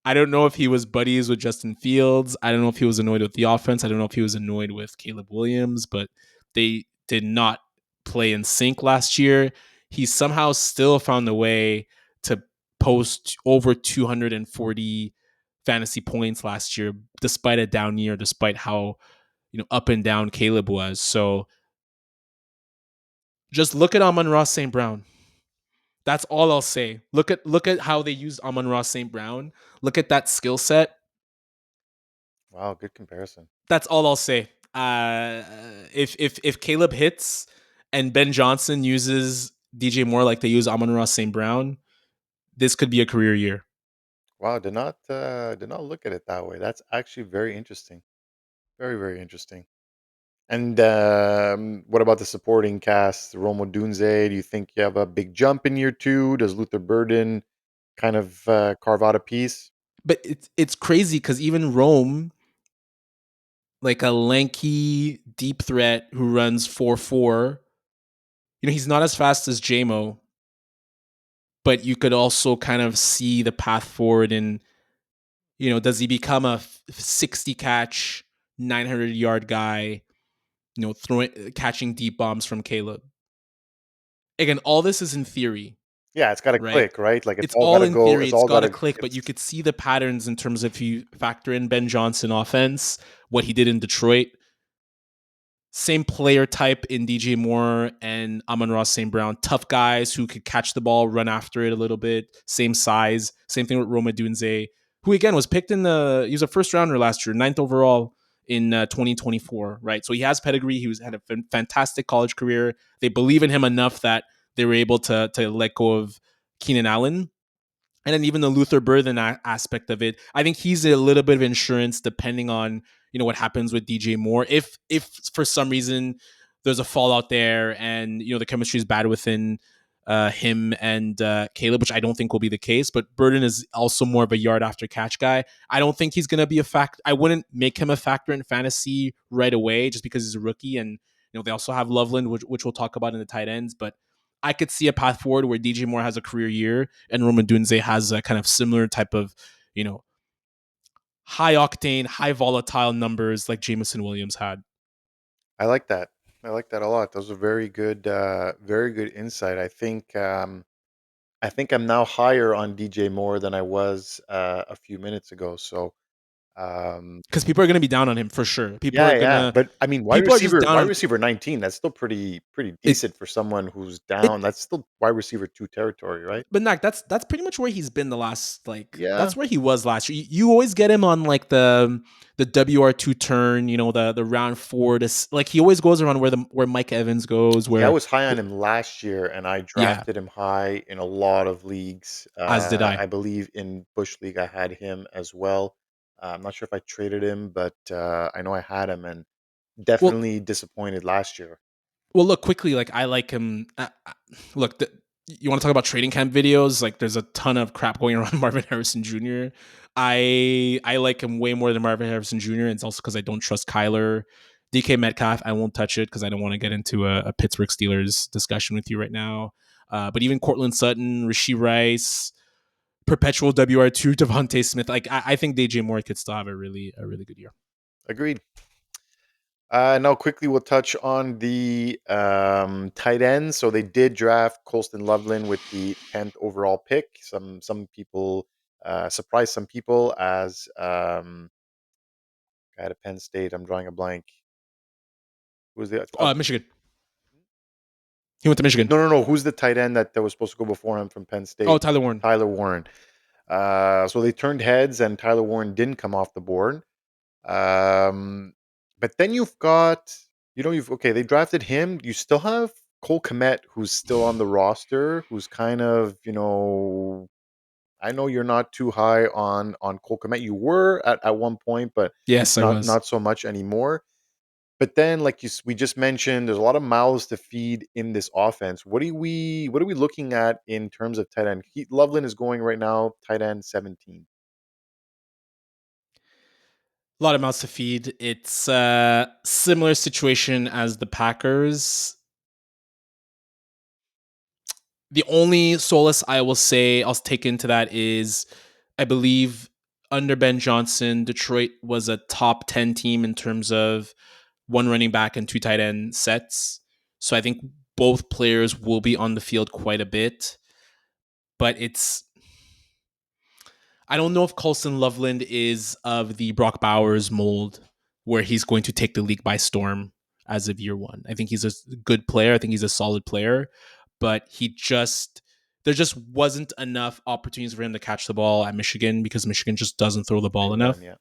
B: I don't know if he was buddies with Justin Fields. I don't know if he was annoyed with the offense. I don't know if he was annoyed with Caleb Williams, but they did not play in sync last year. He somehow still found a way to post over 240 fantasy points last year, despite a down year, despite how up and down Caleb was. So just look at Amon-Ra St. Brown. That's all I'll say. Look at how they used Amon-Ra St. Brown. Look at that skill set.
A: Wow, good comparison.
B: That's all I'll say. If Caleb hits and Ben Johnson uses DJ Moore like they use Amon-Ra St. Brown, this could be a career year.
A: Wow, did not look at it that way. That's actually very interesting. Very, very interesting. And what about the supporting cast? Romo Dunze, do you think you have a big jump in year two? Does Luther Burden kind of carve out a piece?
B: But it's crazy because even Rome, like a lanky deep threat who runs 4-4, he's not as fast as JMO, but you could also kind of see the path forward in, does he become a 60 catch, 900-yard guy, throwing catching deep bombs from Caleb? Again, all this is in theory,
A: Yeah, it's got to
B: right?
A: click, right? Like it's
B: It's
A: all got
B: all
A: to
B: in
A: go.
B: theory.
A: It's
B: It's
A: all got
B: got to
A: to.
B: click, but you
A: It's
B: could see the patterns in terms of if you factor in Ben Johnson offense, what he did in Detroit. Same player type in DJ Moore and Amon-Ra St. Brown. Tough guys who could catch the ball, run after it a little bit. Same size. Same thing with Roma Dunze, who again was picked he was a first rounder last year, ninth overall in 2024, right? So he has pedigree. Had a fantastic college career. They believe in him enough that they were able to let go of Keenan Allen. And then even the Luther Burden aspect of it, I think he's a little bit of insurance depending on what happens with DJ Moore. If for some reason there's a fallout there and the chemistry is bad within him and Caleb, which I don't think will be the case. But Burden is also more of a yard after catch guy. I don't think he's going to be a factor. I wouldn't make him a factor in fantasy right away just because he's a rookie. And they also have Loveland, which we'll talk about in the tight ends, but I could see a path forward where DJ Moore has a career year and Roma Dunze has a kind of similar type of, you know, high octane, high volatile numbers like Jameson Williams had.
A: I like that. I like that a lot. Those are very good insight. I think I'm now higher on DJ Moore than I was a few minutes ago. So um,
B: Because people are going to be down on him for sure.
A: yeah, yeah. But I mean,
B: People are just down
A: wide
B: on
A: receiver 19. That's still pretty
B: it.
A: decent for someone who's
B: It
A: down. That's still wide receiver two territory, right?
B: but Nak, that's pretty much where he's been the last
A: Yeah,
B: that's where he was last year. You always get him on like the WR2 turn, the round 4 to like he always goes around where Mike Evans goes,
A: yeah. I
B: where
A: was high on him last year, and I
B: yeah,
A: drafted him high in a lot of leagues.
B: as did I.
A: I believe in Bush League, I had him as well. I'm not sure if I traded him, but I know I had him, and
B: Well,
A: definitely disappointed last year.
B: Well, look quickly. Like I like him. Look, you want to talk about trading camp videos? Like, there's a ton of crap going around Marvin Harrison Jr. I like him way more than Marvin Harrison Jr. And it's also because I don't trust Kyler. DK Metcalf, I won't touch it because I don't want to get into a Pittsburgh Steelers discussion with you right now. But even Cortland Sutton, Rashee Rice, perpetual WR2, Devontae Smith. Like I think DJ Moore could still have a really good year.
A: Agreed. Now, quickly, we'll touch on the tight ends. So they did draft Colston Loveland with the 10th overall pick. Some people surprised some people as guy at Penn State. I'm drawing a blank. Who was the
B: Michigan. He went to Michigan.
A: no? Who's the tight end that was supposed to go before him from Penn
B: Oh,
A: State?
B: Tyler Warren.
A: Tyler Warren. So they turned heads, and Tyler Warren didn't come off the board. But then you've got, you've okay, they drafted him. You still have Cole Kmet, who's still on the roster, who's kind of, I know you're not too high on Cole Kmet. You were at one point, but
B: Yes, I was.
A: not so much anymore. But then, like we just mentioned, there's a lot of mouths to feed in this offense. What are we looking at in terms of tight end? Loveland is going right now, tight end 17.
B: A lot of mouths to feed. It's a similar situation as the Packers. The only solace I will say I'll take into that is I believe under Ben Johnson, Detroit was a top 10 team in terms of one running back and two tight end sets. So I think both players will be on the field quite a bit. But I don't know if Colson Loveland is of the Brock Bowers mold where he's going to take the league by storm as of year one. I think he's a good player. I think he's a solid player, but there just wasn't enough opportunities for him to catch the ball at Michigan because Michigan just doesn't throw the ball
A: Bring down,
B: enough.
A: yeah.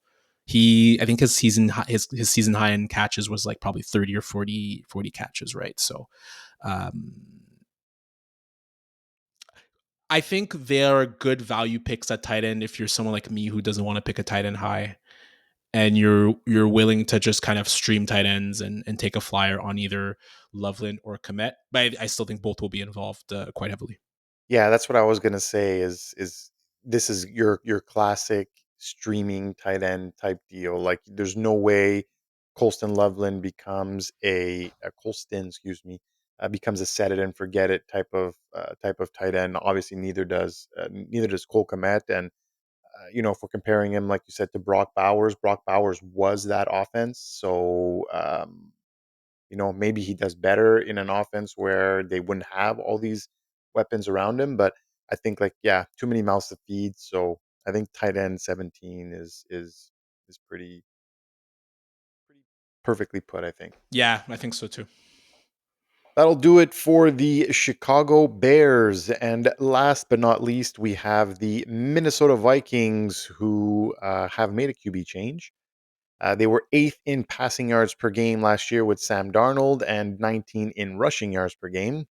B: I think his season high in catches was like probably 30 or 40 catches, right? So um, I think there are good value picks at tight end if you're someone like me who doesn't want to pick a tight end high and you're willing to just kind of stream tight ends and take a flyer on either Loveland or Komet. But I still think both will be involved quite heavily.
A: Yeah, that's what I was gonna say. Is this is your classic streaming tight end type deal? Like, there's no way Colston Loveland becomes a Colston, excuse me, becomes a set it and forget it type of tight end. Obviously, neither does Cole Kmet. And if we're comparing him, like you said, to Brock Bowers was that offense. So maybe he does better in an offense where they wouldn't have all these weapons around him. But I think, like, yeah, too many mouths to feed. So I think tight end 17 is pretty perfectly put, I think.
B: Yeah, I think so too.
A: That'll do it for the Chicago Bears. And last but not least, we have the Minnesota Vikings, who have made a QB change. They were eighth in passing yards per game last year with Sam Darnold and 19 in rushing yards per game.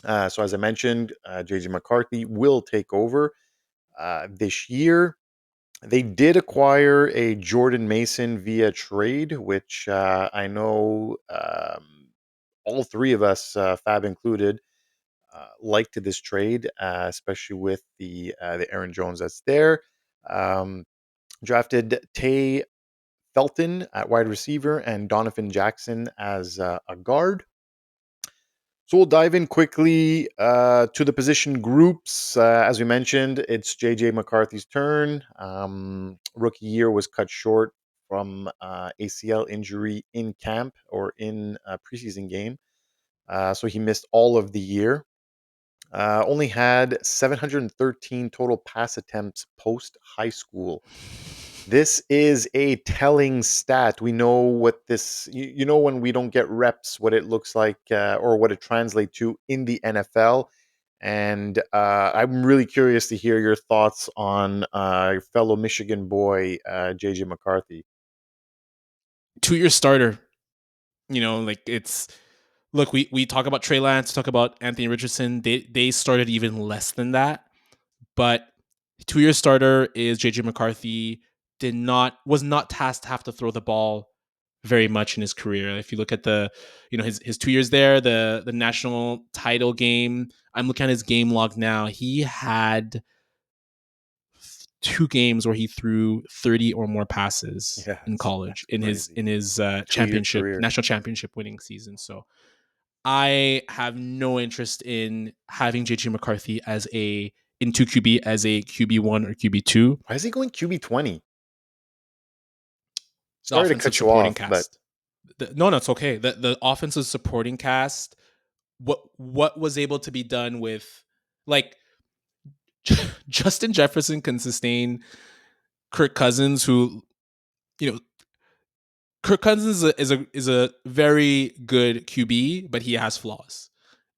A: So, as I mentioned, JJ McCarthy will take over this year. They did acquire a Jordan Mason via trade, which I know all three of us, Fab included, liked this trade, especially with the Aaron Jones that's there. Um, Drafted Tay Felton at wide receiver and Donovan Jackson as a guard. So we'll dive in quickly to the position groups. As we mentioned, it's JJ McCarthy's turn. Rookie year was cut short from ACL injury in camp or in a preseason game. So he missed all of the year. Only had 713 total pass attempts post high school. This is a telling stat. We know what when we don't get reps, what it looks like or what it translates to in the NFL. And I'm really curious to hear your thoughts on fellow Michigan boy, JJ McCarthy.
B: 2 year starter. Like it's look, we talk about Trey Lance, talk about Anthony Richardson. They started even less than that, but 2 year starter is JJ McCarthy. Was not tasked to have to throw the ball very much in his career. If you look at his 2 years there, the national title game, I'm looking at his game log now. He had 2 games where he threw 30 or more passes
A: Yeah,
B: in
A: that's
B: college in his
A: crazy.
B: in his
A: 2 year career.
B: national championship winning season. So I have no interest in having JJ McCarthy as a into QB as a QB1 or QB2.
A: Why is he going QB 20?
B: The
A: Sorry to
B: offensive
A: cut you
B: supporting
A: off, but
B: cast. No, it's okay. The offensive supporting cast. What was able to be done with like Justin Jefferson can sustain Kirk Cousins, who you know Kirk Cousins is a very good QB, but he has flaws.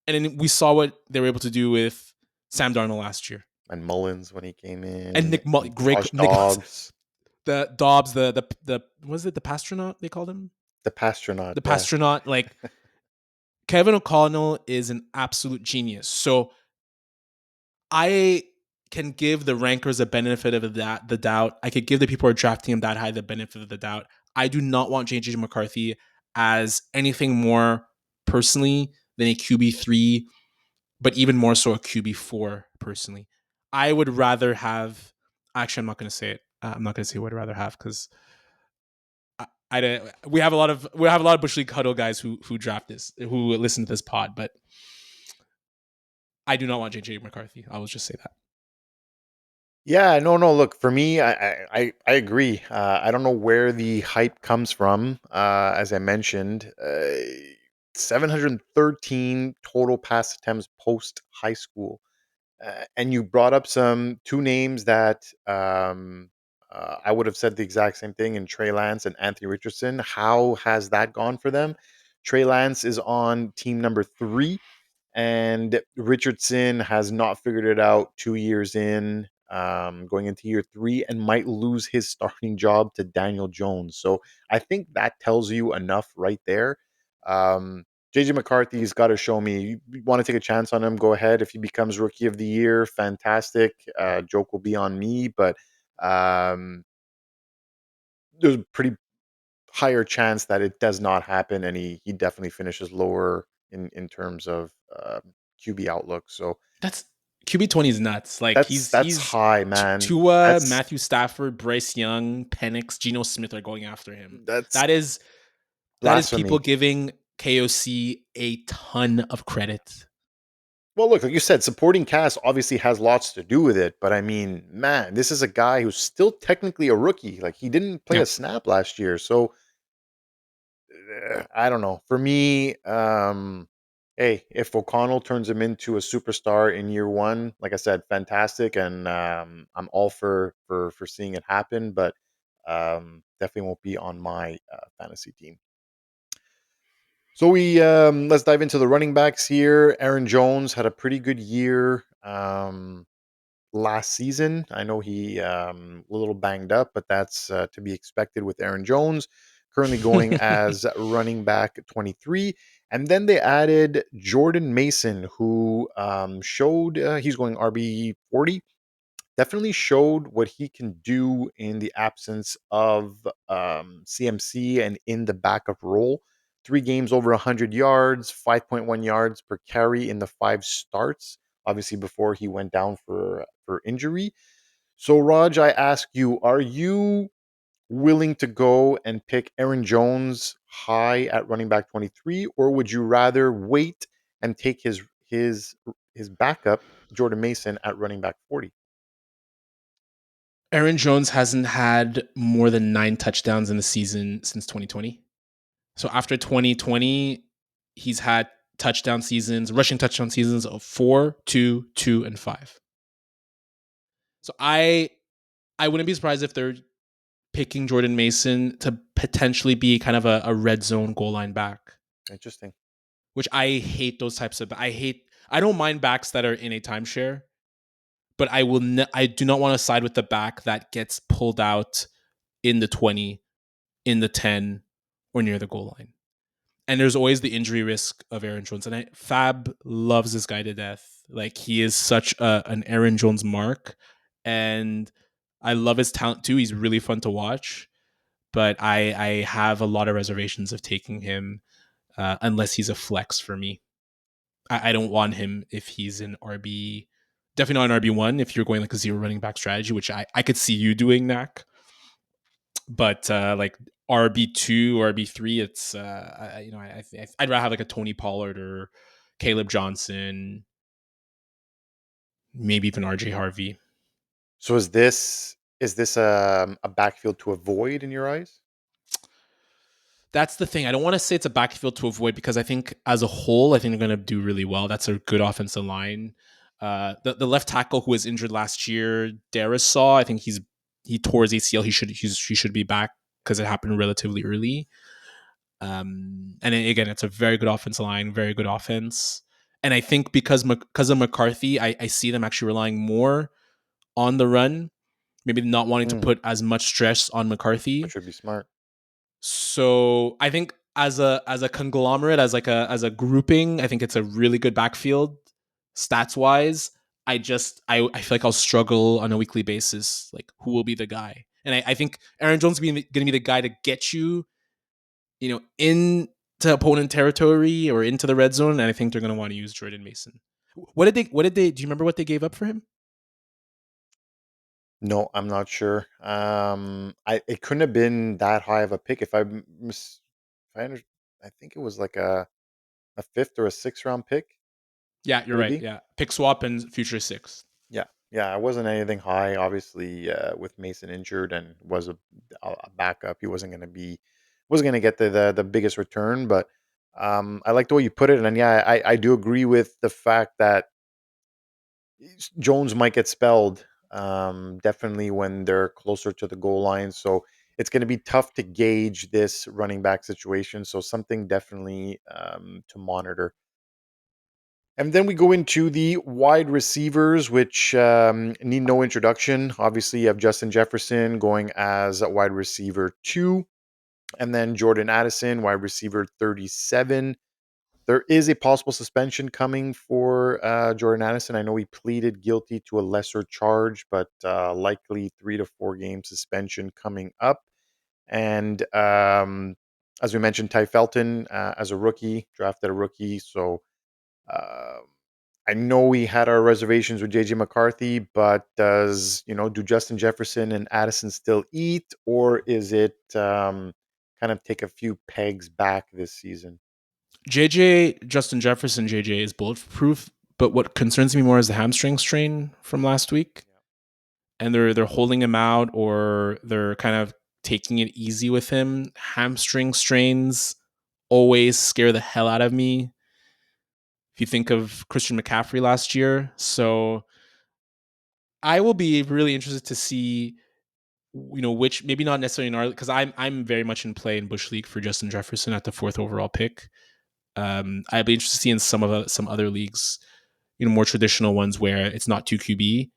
B: And then we saw what they were able to do with Sam Darnold last year.
A: and Mullins when he came
B: And
A: in,
B: Nick Mull,
A: and
B: great
A: Josh
B: Nick
A: Dobbs,
B: the Dobbs, the was it the Pastronaut they called him?
A: the Pastronaut,
B: The
A: yeah.
B: Pastronaut. Like Kevin O'Connell is an absolute genius. So I can give the rankers a benefit of the doubt. I could give the people who are drafting him that high the benefit of the doubt. I do not want JJ McCarthy as anything more personally than a QB3, but even more so a QB4 personally. I would rather have. Actually, I'm not going to say it. I'm not going to say what I'd rather have because we have a lot of Bush League Huddle guys who draft this, who listen to this pod, but I do not want JJ McCarthy. I will just say that.
A: Yeah, no, no. Look, for me, I agree. I don't know where the hype comes from. As I mentioned, 713 total pass attempts post high school, and you brought up some two names that I would have said the exact same thing in Trey Lance and Anthony Richardson. How has that gone for them? Trey Lance is on team number 3, and Richardson has not figured it out 2 years in. going into year 3 and might lose his starting job to Daniel Jones. So I think that tells you enough right there. JJ McCarthy's got to show me. You want to take a chance on him? Go ahead. If he becomes rookie of the year, fantastic. Joke will be on me, but um, there's a pretty higher chance that it does not happen, and he definitely finishes lower in terms of QB outlook. So
B: That's QB 20 is nuts. Like
A: that's
B: he's
A: high, man.
B: Tua,
A: That's
B: Matthew Stafford, Bryce Young, Penix, Geno Smith are going after him.
A: that's
B: That is people
A: blasphemy.
B: giving KOC a ton of credit.
A: Well, look, like you said, supporting cast obviously has lots to do with it, but I mean, man, this is a guy who's still technically a rookie. Like he didn't play
B: Yeah.
A: a snap last year, so I don't know. For me, hey, if O'Connell turns him into a superstar in year 1, like I said, fantastic, and I'm all for seeing it happen. But definitely won't be on my fantasy team. So we let's dive into the running backs here. Aaron Jones had a pretty good year last season. I know he a little banged up, but that's to be expected with Aaron Jones. Currently going as running back 23. And then they added Jordan Mason, who showed he's going RB 40. Definitely showed what he can do in the absence of CMC and in the backup role. 3 games over 100 yards, 5.1 yards per carry in the 5 starts. Obviously, before he went down for injury. So, Raj, I ask you, are you willing to go and pick Aaron Jones high at running back 23, or would you rather wait and take his backup Jordan Mason at running back 40?
B: Aaron Jones hasn't had more than 9 touchdowns in the season since 2020. So after 2020, he's had touchdown seasons, rushing touchdown seasons of 4, 2, 2, and 5. So I wouldn't be surprised if they're picking Jordan Mason to potentially be kind of a red zone goal line back,
A: Interesting.
B: which I hate those types of. I don't mind backs that are in a timeshare, but I do not want to side with the back that gets pulled out in the 20, in the 10, or near the goal line. And there's always the injury risk of Aaron Jones. And Fab loves this guy to death. Like he is such an Aaron Jones mark. And I love his talent too. He's really fun to watch. But I have a lot of reservations of taking him unless he's a flex for me. I don't want him if he's an RB, definitely not an RB1 if you're going like a zero running back strategy, which I could see you doing, Knack. But like RB2 or RB3, it's I'd rather have like a Tony Pollard or Caleb Johnson, maybe even RJ Harvey.
A: So is this a backfield to avoid in your eyes?
B: That's the thing. I don't want to say it's a backfield to avoid because I think as a whole, I think they're going to do really well. That's a good offensive line. The left tackle who was injured last year, Darisaw, I think he tore his ACL. He should be back because it happened relatively early. And again, it's a very good offensive line, very good offense. And I think because of McCarthy, I see them actually relying more on the run, maybe not wanting to
A: Mm,
B: put as much stress on McCarthy.
A: which would be smart.
B: So I think as a conglomerate, as a grouping, I think it's a really good backfield stats wise. I feel like I'll struggle on a weekly basis. Like who will be the guy? And I think Aaron Jones is going to be the guy to get you, into opponent territory or into the red zone. And I think they're going to want to use Jordan Mason. Do you remember what they gave up for him?
A: No, I'm not sure. I it couldn't have been that high of a pick if I I think it was like a fifth or a sixth round pick.
B: Yeah, you're
A: Would it
B: right.
A: be?
B: Yeah. Pick swap and future six.
A: Yeah, yeah. It wasn't anything high. Obviously, with Mason injured and was a backup, he wasn't going to get the biggest return. But I like the way you put it, and yeah, I do agree with the fact that Jones might get spelled, definitely when they're closer to the goal line. So it's going to be tough to gauge this running back situation. So something definitely to monitor. And then we go into the wide receivers, which need no introduction. Obviously, you have Justin Jefferson going as a wide receiver 2, and then Jordan Addison, wide receiver 37. There is a possible suspension coming for Jordan Addison. I know he pleaded guilty to a lesser charge, but likely 3 to 4 game suspension coming up. And as we mentioned, Ty Felton as a rookie, drafted a rookie. So uh, I know we had our reservations with JJ McCarthy, but do Justin Jefferson and Addison still eat, or is it kind of take a few pegs back this season?
B: Justin Jefferson, JJ is bulletproof, but what concerns me more is the hamstring strain from last week. And they're holding him out, or they're kind of taking it easy with him. Hamstring strains always scare the hell out of me. If you think of Christian McCaffrey last year. So I will be really interested to see, which maybe not necessarily in our, because I'm very much in play in Bush League for Justin Jefferson at the 4th overall pick. I'd be interested to see in some other leagues, more traditional ones where it's not 2 QB,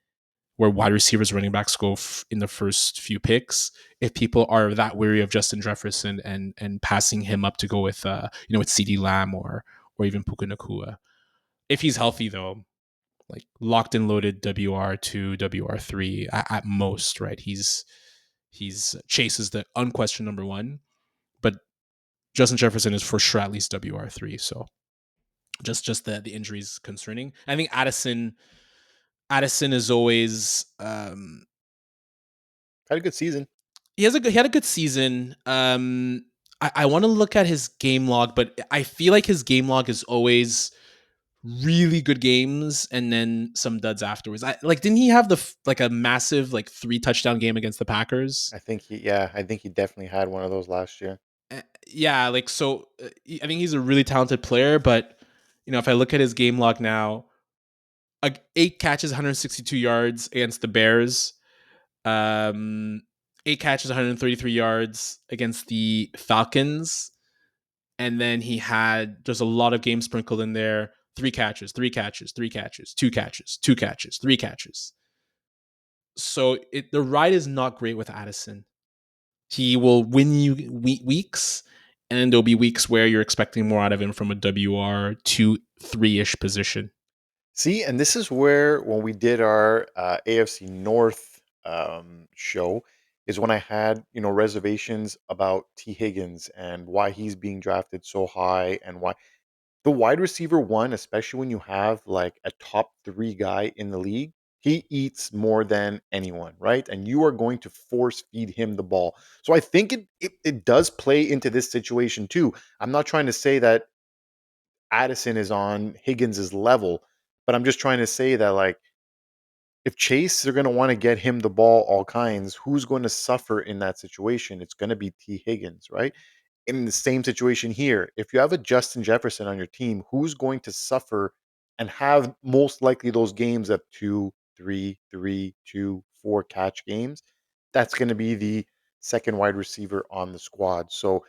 B: where wide receivers, running backs go in the first few picks. If people are that weary of Justin Jefferson and passing him up to go with with CD Lamb or even Puka Nakua. If he's healthy though, like locked and loaded WR2, WR3 at most, right? He's Chase is the unquestioned number one, but Justin Jefferson is for sure at least WR3. So just the injuries concerning. I think Addison is always
A: Had a good season.
B: he had a good season. I want to look at his game log, but I feel like his game log is always really good games and then some duds afterwards. Didn't he have a massive 3 touchdown game against the Packers?
A: I think he definitely had one of those last year.
B: Yeah, I think he's a really talented player, but if I look at his game log now, 8 catches, 162 yards against the Bears. Um, 8 catches, 133 yards against the Falcons. And then he had just a lot of games sprinkled in there. 3 catches, 3 catches, 3 catches, 2 catches, 2 catches, 3 catches. So the ride is not great with Addison. He will win you weeks, and then there'll be weeks where you're expecting more out of him from a WR 2-3 ish position.
A: See, and this is where when we did our AFC North show is when I had reservations about T Higgins and why he's being drafted so high and why the wide receiver one, especially when you have like a top 3 guy in the league, he eats more than anyone, right? And you are going to force feed him the ball. So I think it does play into this situation too. I'm not trying to say that Addison is on Higgins's level, but I'm just trying to say that like if Chase they're going to want to get him the ball all kinds, who's going to suffer in that situation? It's going to be T Higgins, right? In the same situation here, if you have a Justin Jefferson on your team, who's going to suffer and have most likely those games up to 3, 3, 2, 4 catch games? That's going to be the second wide receiver on the squad. So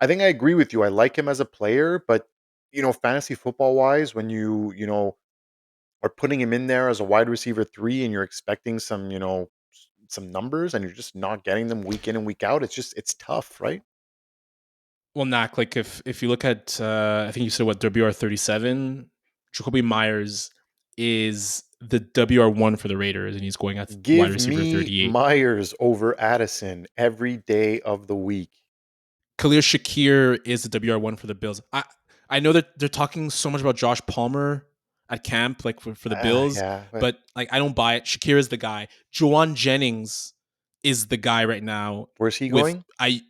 A: I think I agree with you. I like him as a player, but fantasy football wise, when you are putting him in there as a wide receiver 3 and you're expecting some numbers and you're just not getting them week in and week out, it's tough, right?
B: Well, Knack, if you look at, I think you said what, WR37, Jacoby Myers is the WR1 for the Raiders, and he's going at wide
A: Give
B: receiver
A: me
B: 38.
A: Myers over Addison every day of the week.
B: Khalil Shakir is the WR1 for the Bills. I know that they're talking so much about Josh Palmer at camp, like for the Bills,
A: Yeah, but
B: but like I don't buy it. Shakir is the guy. Juwan Jennings is the guy right now.
A: where's he
B: With
A: going?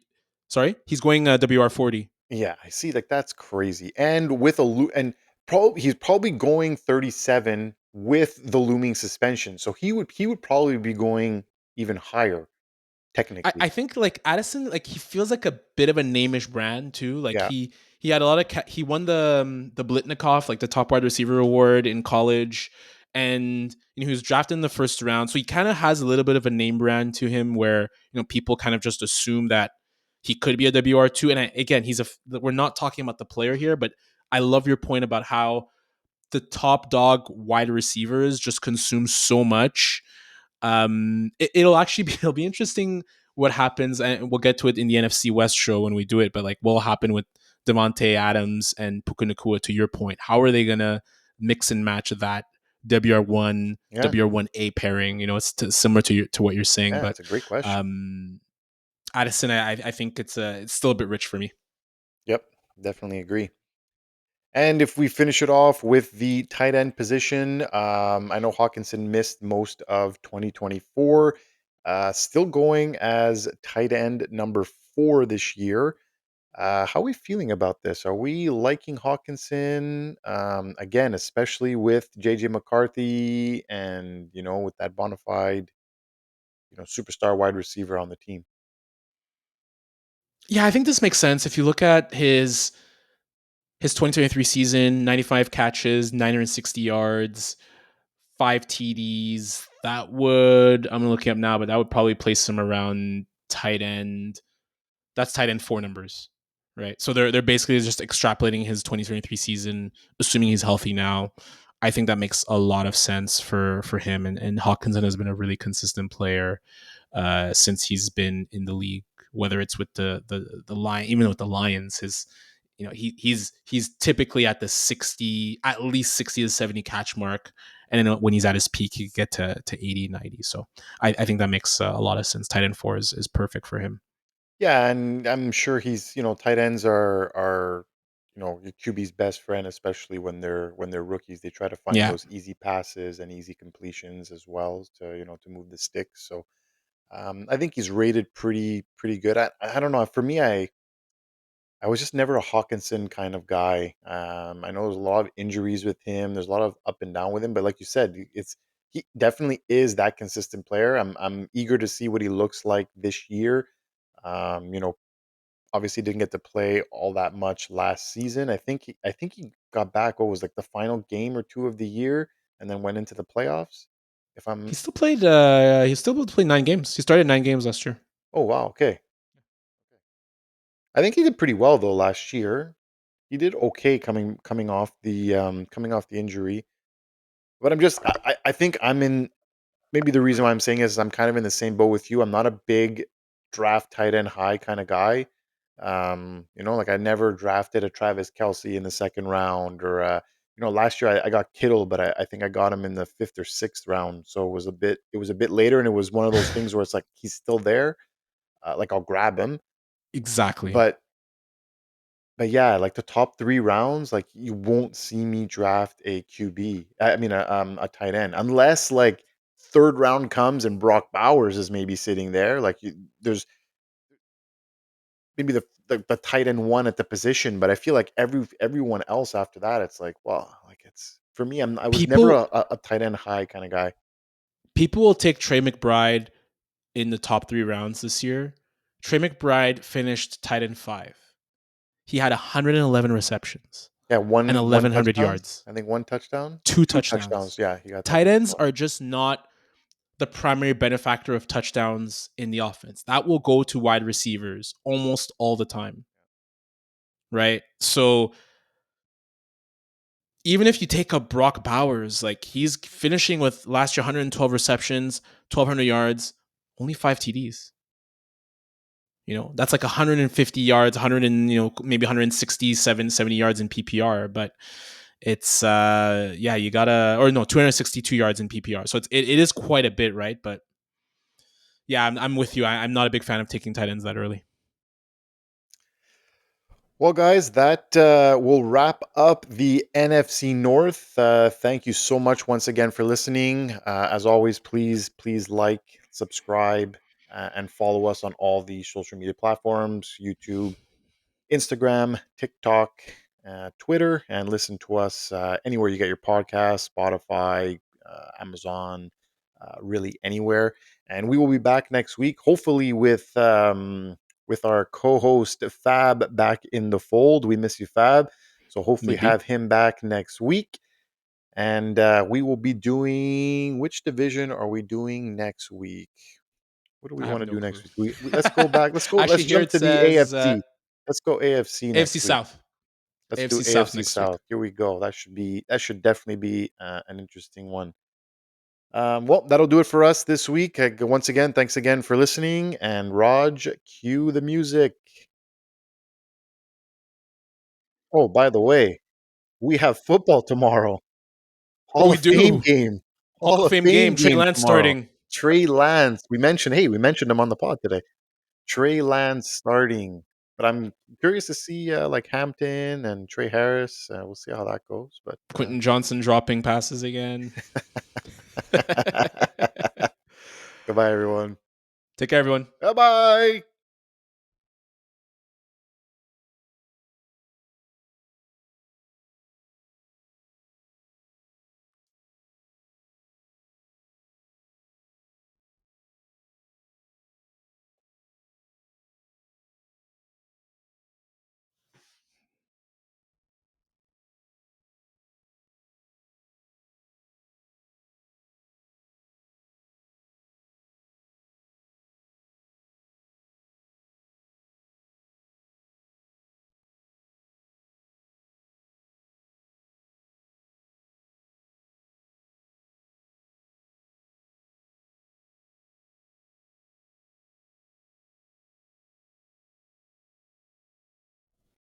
B: sorry, he's going WR40.
A: Yeah, I see. Like that's crazy. And with and he's probably going 37 with the looming suspension. So he would probably be going even higher
B: I
A: technically.
B: think like Addison, like he feels like a bit of a name-ish brand too. Like
A: Yeah.
B: he had a lot of he won the Blitnikoff, like the top wide receiver award in college, and he was drafted in the first round, so he kind of has a little bit of a name brand to him, where people kind of just assume that he could be a WR2. And again, we're not talking about the player here, but I love your point about how the top dog wide receivers just consume so much. It'll actually be it'll be interesting what happens, and we'll get to it in the NFC West show when we do it. But like, what will happen with Devontae Adams and Puka Nacua? To your point, how are they gonna mix and match that WR1
A: Yeah,
B: WR1A pairing? It's similar to what you're saying,
A: yeah,
B: but
A: it's a great question.
B: um, Addison, I think it's still a bit rich for me.
A: Yep, definitely agree. And if we finish it off with the tight end position, I know Hawkinson missed most of 2024, still going as tight end number 4 this year. How are we feeling about this? Are we liking Hawkinson again, especially with JJ McCarthy and with that bona fide superstar wide receiver on the team?
B: Yeah, I think this makes sense. If you look at his 2023 season, 95 catches, 960 yards, 5 TDs. That would, I'm looking up now, but that would probably place him around tight end. That's tight end 4 numbers, right? So they're basically just extrapolating his 2023 season, assuming he's healthy now. I think that makes a lot of sense for him. And Hawkinson has been a really consistent player since he's been in the league. Whether it's with the Lion, even with the Lions, he's typically at the 60, at least 60 to 70 catch mark, and then when he's at his peak, he could get to 80, 90. So I think that makes a lot of sense. Tight end 4 is perfect for him.
A: Yeah, and I'm sure tight ends are your QB's best friend, especially when they're rookies. They try to find
B: Yeah,
A: those easy passes and easy completions as well to move the sticks. So I think he's rated pretty good. I don't know. For me, I was just never a Hawkinson kind of guy. I know there's a lot of injuries with him. There's a lot of up and down with him, but like you said, he definitely is that consistent player. I'm eager to see what he looks like this year. Um, you know, Obviously didn't get to play all that much last season. I think he got back what was like the final game or two of the year and then went into the playoffs. If
B: he
A: I'm
B: still played. He still played 9 games. He started 9 games last year.
A: Oh wow, okay. I think he did pretty well though last year. He did okay coming off the injury. But I think I'm in maybe the reason why I'm saying is I'm kind of in the same boat with you. I'm not a big draft tight end high kind of guy. Like I never drafted a Travis Kelsey in the second round or last year I got Kittle, but I think I got him in the fifth or sixth round. So it was a bit later and it was one of those things where it's like he's still there. Like I'll grab him.
B: Exactly.
A: But yeah, like the top 3 rounds, like you won't see me draft a QB. I mean a tight end unless like 3rd round comes and Brock Bowers is maybe sitting there. Like there's maybe the tight end one at the position, but I feel like everyone else after that, it's like, well, like it's for me. I was never
B: People
A: a tight end high kind of guy.
B: people will take Trey McBride in the top 3 rounds this year. Trey McBride finished tight end 5. He had 111 receptions
A: Yeah,
B: and
A: one
B: 1,100
A: touchdown.
B: yards,
A: I think one touchdown, 2 touchdowns.
B: two touchdowns.
A: Yeah, he got that
B: Tight
A: one as
B: ends
A: well.
B: are just not the primary benefactor of touchdowns in the offense. That will go to wide receivers almost all the time, right? So even if you take up Brock Bowers, like he's finishing with last year 112 receptions, 1,200 yards, only 5 TDs. That's like 150 yards, 100 and maybe 167, 70 yards in PPR, but it's yeah, you gotta, or no, 262 yards in PPR. So it is quite a bit, right? But yeah, I'm with you. I'm not a big fan of taking tight ends that early.
A: Well, guys, that will wrap up the NFC North. Thank you so much once again for listening. As always, please like, subscribe, and follow us on all the social media platforms: YouTube, Instagram, TikTok, Twitter, and listen to us anywhere you get your podcast, Spotify, Amazon, really anywhere. And we will be back next week, hopefully with our co-host Fab back in the fold. We miss you, Fab. So hopefully
B: Maybe
A: have him back next week. And we will be doing which division are we doing next week? What do we
B: I
A: want
B: have
A: to
B: no
A: do next
B: clue.
A: week? Let's go back. Let's go.
B: Actually,
A: Let's
B: here
A: jump
B: it
A: to the
B: says
A: AFC. Let's go AFC
B: AFC
A: next week.
B: South.
A: Let's do
B: AFC South
A: AFC
B: next week.
A: South. Here we go. That should definitely be an interesting one. Well, that'll do it for us this week. Once again, thanks again for listening. And Raj, cue the music. Oh, by the way, we have football tomorrow.
B: Oh,
A: Hall
B: we
A: of Fame
B: do.
A: game.
B: Hall
A: Hall
B: of
A: of
B: Fame
A: Fame
B: game. Trey
A: game
B: Lance
A: tomorrow.
B: starting.
A: Trey Lance. We mentioned him on the pod today. Trey Lance starting. But I'm curious to see like Hampton and Trey Harris. We'll see how that goes. But
B: Quentin Johnson dropping passes again.
A: goodbye, everyone.
B: Take care, everyone.
A: Bye bye.